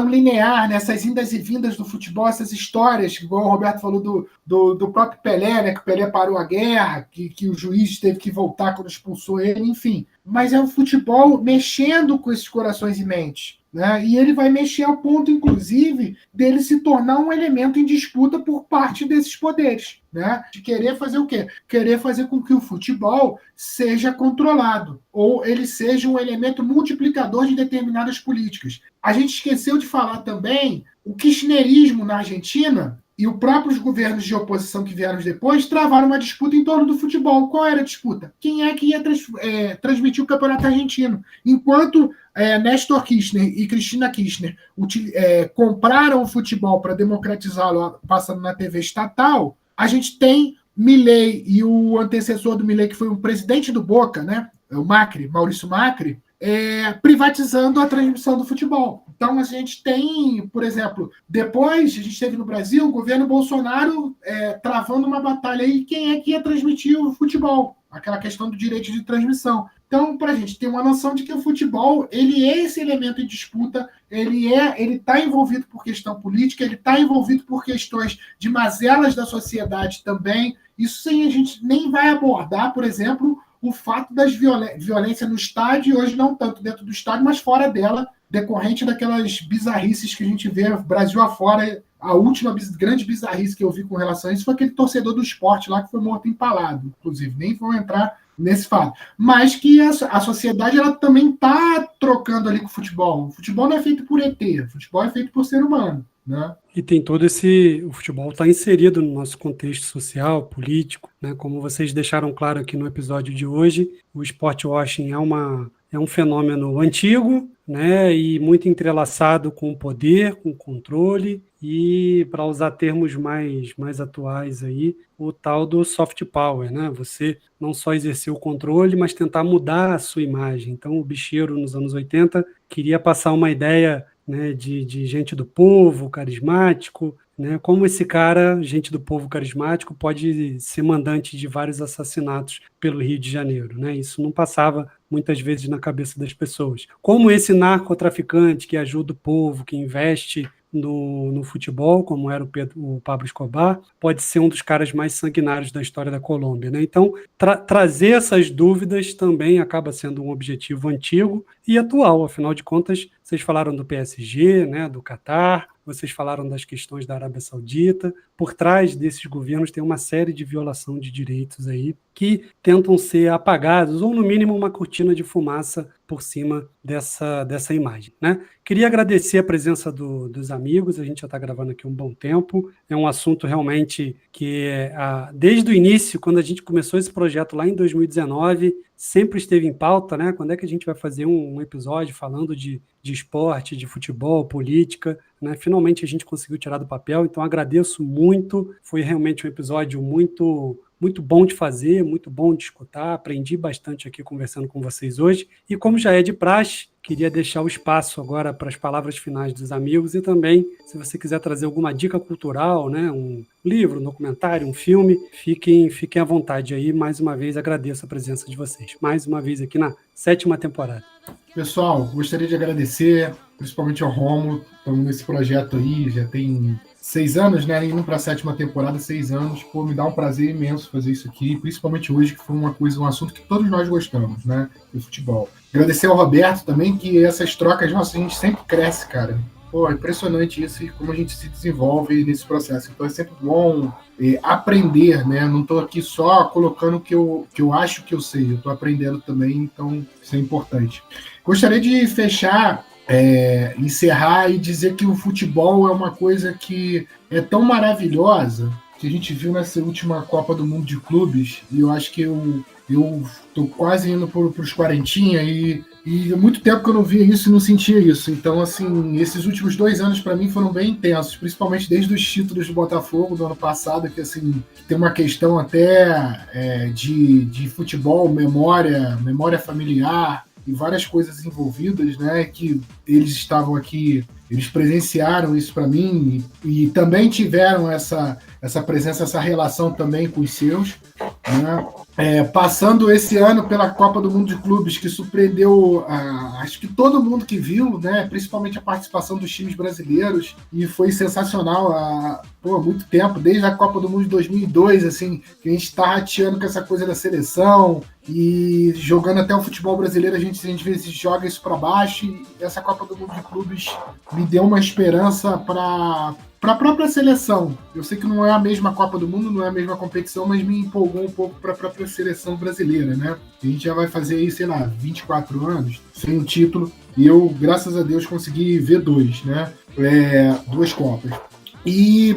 linear, né, essas indas e vindas do futebol, essas histórias, igual o Roberto falou do próprio Pelé, né, que o Pelé parou a guerra, que o juiz teve que voltar quando expulsou ele, enfim. Mas é o futebol mexendo com esses corações e mentes. Né? E ele vai mexer ao ponto, inclusive, dele se tornar um elemento em disputa por parte desses poderes. Né? De querer fazer o quê? Querer fazer com que o futebol seja controlado, ou ele seja um elemento multiplicador de determinadas políticas. A gente esqueceu de falar também o kirchnerismo na Argentina e os próprios governos de oposição que vieram depois travaram uma disputa em torno do futebol. Qual era a disputa? Quem é que ia transmitir o campeonato argentino? Enquanto Néstor Kirchner e Cristina Kirchner compraram o futebol para democratizá-lo passando na TV estatal, a gente tem Milei e o antecessor do Milei, que foi o presidente do Boca, né? O Macri, Maurício Macri, privatizando a transmissão do futebol. Então, a gente tem, por exemplo, depois a gente teve no Brasil o governo Bolsonaro travando uma batalha aí, quem é que ia transmitir o futebol? aquela questão do direito de transmissão. Então, para a gente ter uma noção de que o futebol, ele é esse elemento em disputa, ele está envolvido por questão política, ele está envolvido por questões de mazelas da sociedade também. Isso sem a gente nem vai abordar, por exemplo, o fato das violência no estádio, hoje não tanto dentro do estádio, mas fora dela, decorrente daquelas bizarrices que a gente vê Brasil afora. A última grande bizarrice que eu vi com relação a isso foi aquele torcedor do Sport lá que foi morto empalado, inclusive. Nem vou entrar nesse fato. Mas que a sociedade ela também está trocando ali com o futebol. O futebol não é feito por ET, o futebol é feito por ser humano. Né? E tem todo o futebol está inserido no nosso contexto social, político, né? Como vocês deixaram claro aqui no episódio de hoje, o sport washing é um fenômeno antigo, né? E muito entrelaçado com o poder, com o controle e, para usar termos mais atuais aí, o tal do soft power, né? Você não só exercer o controle, mas tentar mudar a sua imagem. Então, o Bicheiro, nos anos 80, queria passar uma ideia, né, de gente do povo, carismático, né, como esse cara, gente do povo carismático, pode ser mandante de vários assassinatos pelo Rio de Janeiro. Né? Isso não passava muitas vezes na cabeça das pessoas. Como esse narcotraficante que ajuda o povo, que investe no futebol, como era o Pablo Escobar, pode ser um dos caras mais sanguinários da história da Colômbia. Né? Então, trazer essas dúvidas também acaba sendo um objetivo antigo e atual. Afinal de contas, vocês falaram do PSG, né, do Catar, vocês falaram das questões da Arábia Saudita. Por trás desses governos tem uma série de violação de direitos aí que tentam ser apagados, ou no mínimo uma cortina de fumaça por cima dessa imagem. Né? Queria agradecer a presença dos amigos, a gente já está gravando aqui um bom tempo, é um assunto realmente que, desde o início, quando a gente começou esse projeto lá em 2019, sempre esteve em pauta, né? Quando é que a gente vai fazer um episódio falando de esporte, de futebol, política, né? Finalmente a gente conseguiu tirar do papel, então agradeço muito, foi realmente um episódio muito bom de fazer, muito bom de escutar, aprendi bastante aqui conversando com vocês hoje, e como já é de praxe, queria deixar o espaço agora para as palavras finais dos amigos e também, se você quiser trazer alguma dica cultural, né, um livro, um documentário, um filme, fiquem à vontade aí. Mais uma vez, agradeço a presença de vocês. Mais uma vez aqui na 7ª temporada. Pessoal, gostaria de agradecer, principalmente ao Romulo, estamos nesse projeto aí, já tem 6 anos, né? Indo para a 7ª temporada, 6 anos. Pô, me dá um prazer imenso fazer isso aqui, principalmente hoje, que foi um assunto que todos nós gostamos, né? Do futebol. Agradecer ao Roberto também, que essas trocas, nossa, a gente sempre cresce, cara. Pô, é impressionante isso e como a gente se desenvolve nesse processo. Então é sempre bom aprender, né? Não estou aqui só colocando o que eu acho que eu sei, eu estou aprendendo também, então isso é importante. Gostaria de fechar, encerrar e dizer que o futebol é uma coisa que é tão maravilhosa que a gente viu nessa última Copa do Mundo de Clubes, e eu acho que eu tô quase indo para os 40 e há muito tempo que eu não via isso e não sentia isso. Então, assim, esses últimos 2 anos para mim foram bem intensos, principalmente desde os títulos do Botafogo do ano passado, que assim, tem uma questão até de futebol, memória familiar e várias coisas envolvidas, né, que eles estavam aqui, eles presenciaram isso para mim e também tiveram essa presença, essa relação também com os seus, né? Passando esse ano pela Copa do Mundo de Clubes, que surpreendeu acho que todo mundo que viu, né? Principalmente a participação dos times brasileiros, e foi sensacional há muito tempo, desde a Copa do Mundo de 2002, assim, que a gente está rateando com essa coisa da seleção e jogando até o futebol brasileiro, a gente às vezes joga isso para baixo, e essa Copa do Mundo de Clubes me deu uma esperança para a própria seleção. Eu sei que não é a mesma Copa do Mundo, não é a mesma competição, mas me empolgou um pouco para a própria seleção brasileira, né? A gente já vai fazer aí, sei lá, 24 anos sem um título, e eu, graças a Deus, consegui ver 2, né? 2 Copas. E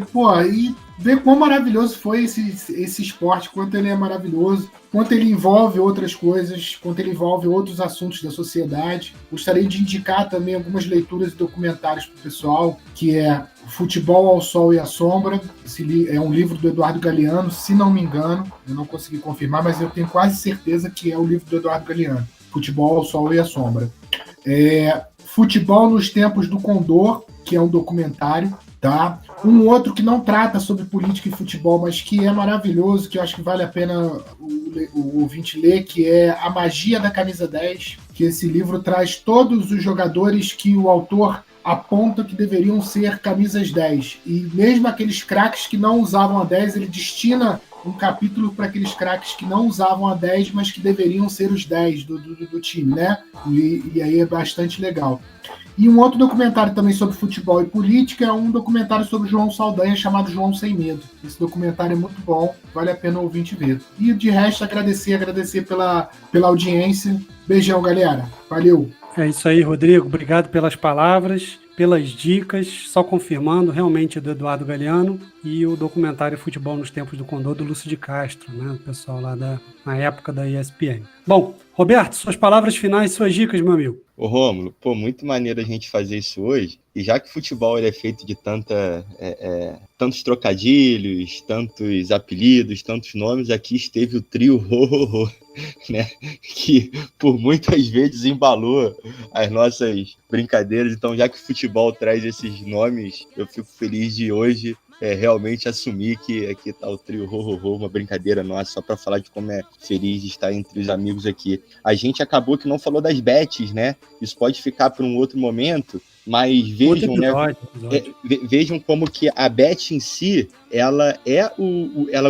ver quão maravilhoso foi esse esporte, quanto ele é maravilhoso, quanto ele envolve outras coisas, quanto ele envolve outros assuntos da sociedade. Gostaria de indicar também algumas leituras e documentários para o pessoal, que é Futebol ao Sol e à Sombra. Esse é um livro do Eduardo Galeano, se não me engano, eu não consegui confirmar, mas eu tenho quase certeza que é o livro do Eduardo Galeano, Futebol ao Sol e à Sombra. Futebol nos Tempos do Condor, que é um documentário, Tá? Um outro que não trata sobre política e futebol, mas que é maravilhoso, que eu acho que vale a pena o ouvinte ler, que é A Magia da Camisa 10, que esse livro traz todos os jogadores que o autor aponta que deveriam ser camisas 10. E mesmo aqueles craques que não usavam a 10, ele destina um capítulo para aqueles craques que não usavam a 10, mas que deveriam ser os 10 do time, né? E aí é bastante legal. E um outro documentário também sobre futebol e política é um documentário sobre João Saldanha chamado João Sem Medo. Esse documentário é muito bom, vale a pena o ouvinte ver. E de resto, agradecer pela audiência. Beijão, galera. Valeu. É isso aí, Rodrigo. Obrigado pelas palavras, pelas dicas. Só confirmando, realmente, do Eduardo Galeano e o documentário Futebol nos Tempos do Condor, do Lúcio de Castro, né? O pessoal lá na época da ESPN. Bom, Roberto, suas palavras finais, suas dicas, meu amigo. Ô Rômulo, muito maneiro a gente fazer isso hoje, e já que o futebol ele é feito de tantos trocadilhos, tantos apelidos, tantos nomes, aqui esteve o trio Rororô, né, que por muitas vezes embalou as nossas brincadeiras. Então, já que o futebol traz esses nomes, eu fico feliz de hoje realmente assumir que aqui está o trio Rororô, uma brincadeira nossa, só para falar de como é feliz de estar entre os amigos aqui. A gente acabou que não falou das bets, né? Isso pode ficar para um outro momento, mas vejam, vejam como que a bet em si, ela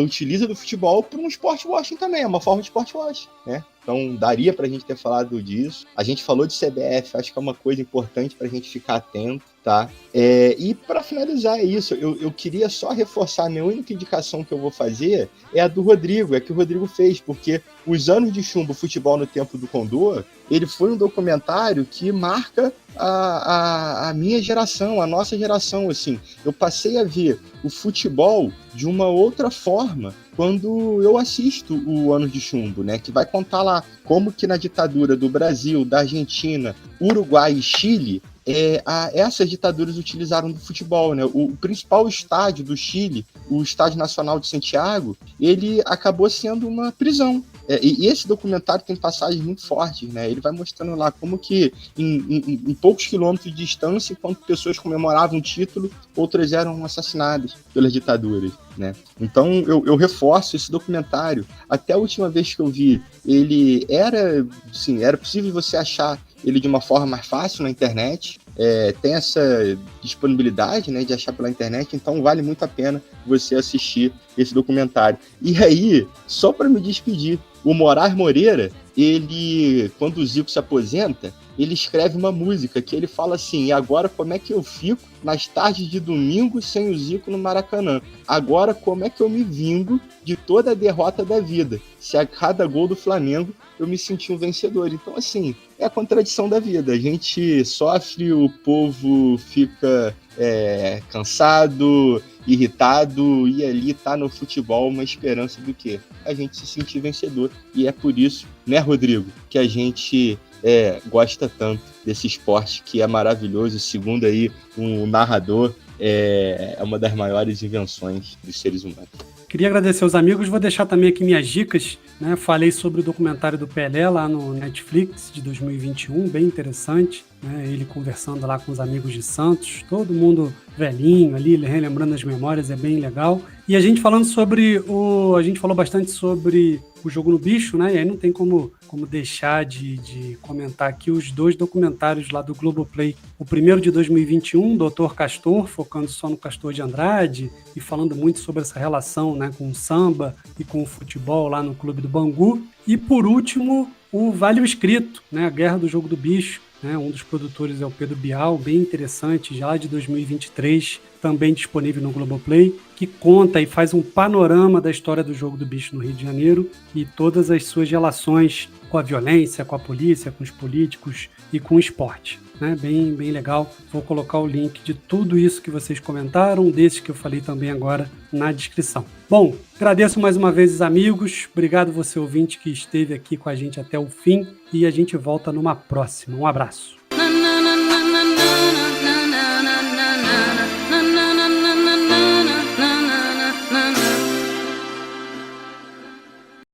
utiliza do futebol para um sport washing também, é uma forma de sport washing, né? Então, daria para a gente ter falado disso. A gente falou de CBF, acho que é uma coisa importante para a gente ficar atento, tá? E para finalizar, é isso. Eu queria só reforçar, a minha única indicação que eu vou fazer é a do Rodrigo, é que o Rodrigo fez, porque Os Anos de Chumbo, Futebol no Tempo do Condor, ele foi um documentário que marca a minha geração, a nossa geração, assim. Eu passei a ver o futebol de uma outra forma quando eu assisto o Anos de Chumbo, né, que vai contar lá como que na ditadura do Brasil, da Argentina, Uruguai e Chile, essas ditaduras utilizaram do futebol, né? O principal estádio do Chile, o Estádio Nacional de Santiago, ele acabou sendo uma prisão. E esse documentário tem passagens muito fortes, né? Ele vai mostrando lá como que em poucos quilômetros de distância, enquanto pessoas comemoravam o título, outras eram assassinadas pelas ditaduras, né? Então eu reforço esse documentário. Até a última vez que eu vi, ele era possível você achar ele de uma forma mais fácil na internet, tem essa disponibilidade, né, de achar pela internet, então vale muito a pena você assistir esse documentário. E aí, só para me despedir, o Moraes Moreira, ele, quando o Zico se aposenta, ele escreve uma música que ele fala assim: e agora como é que eu fico nas tardes de domingo sem o Zico no Maracanã? Agora como é que eu me vingo de toda a derrota da vida? Se a cada gol do Flamengo eu me senti um vencedor. Então, assim, é a contradição da vida. A gente sofre, o povo fica cansado, irritado, e ali tá no futebol uma esperança do quê? A gente se sentir vencedor. E é por isso, né, Rodrigo, que a gente gosta tanto desse esporte que é maravilhoso. Segundo aí um narrador, é uma das maiores invenções dos seres humanos. Queria agradecer aos amigos, vou deixar também aqui minhas dicas, né? Falei sobre o documentário do Pelé lá no Netflix de 2021, bem interessante, né? Ele conversando lá com os amigos de Santos, todo mundo velhinho ali, relembrando as memórias, é bem legal. E a gente falando a gente falou bastante sobre o Jogo no Bicho, né? E aí não tem como deixar de comentar aqui os dois documentários lá do Globoplay. O primeiro de 2021, Dr. Castor, focando só no Castor de Andrade e falando muito sobre essa relação, né, com o samba e com o futebol lá no Clube do Bangu. E por último, o Vale o Escrito, né, a Guerra do Jogo do Bicho. Um dos produtores é o Pedro Bial, bem interessante, já de 2023, também disponível no Globoplay, que conta e faz um panorama da história do Jogo do Bicho no Rio de Janeiro e todas as suas relações com a violência, com a polícia, com os políticos e com o esporte. Bem, bem legal. Vou colocar o link de tudo isso que vocês comentaram, desses que eu falei também agora na descrição. Bom, agradeço mais uma vez os amigos, obrigado você ouvinte que esteve aqui com a gente até o fim e a gente volta numa próxima. Um abraço.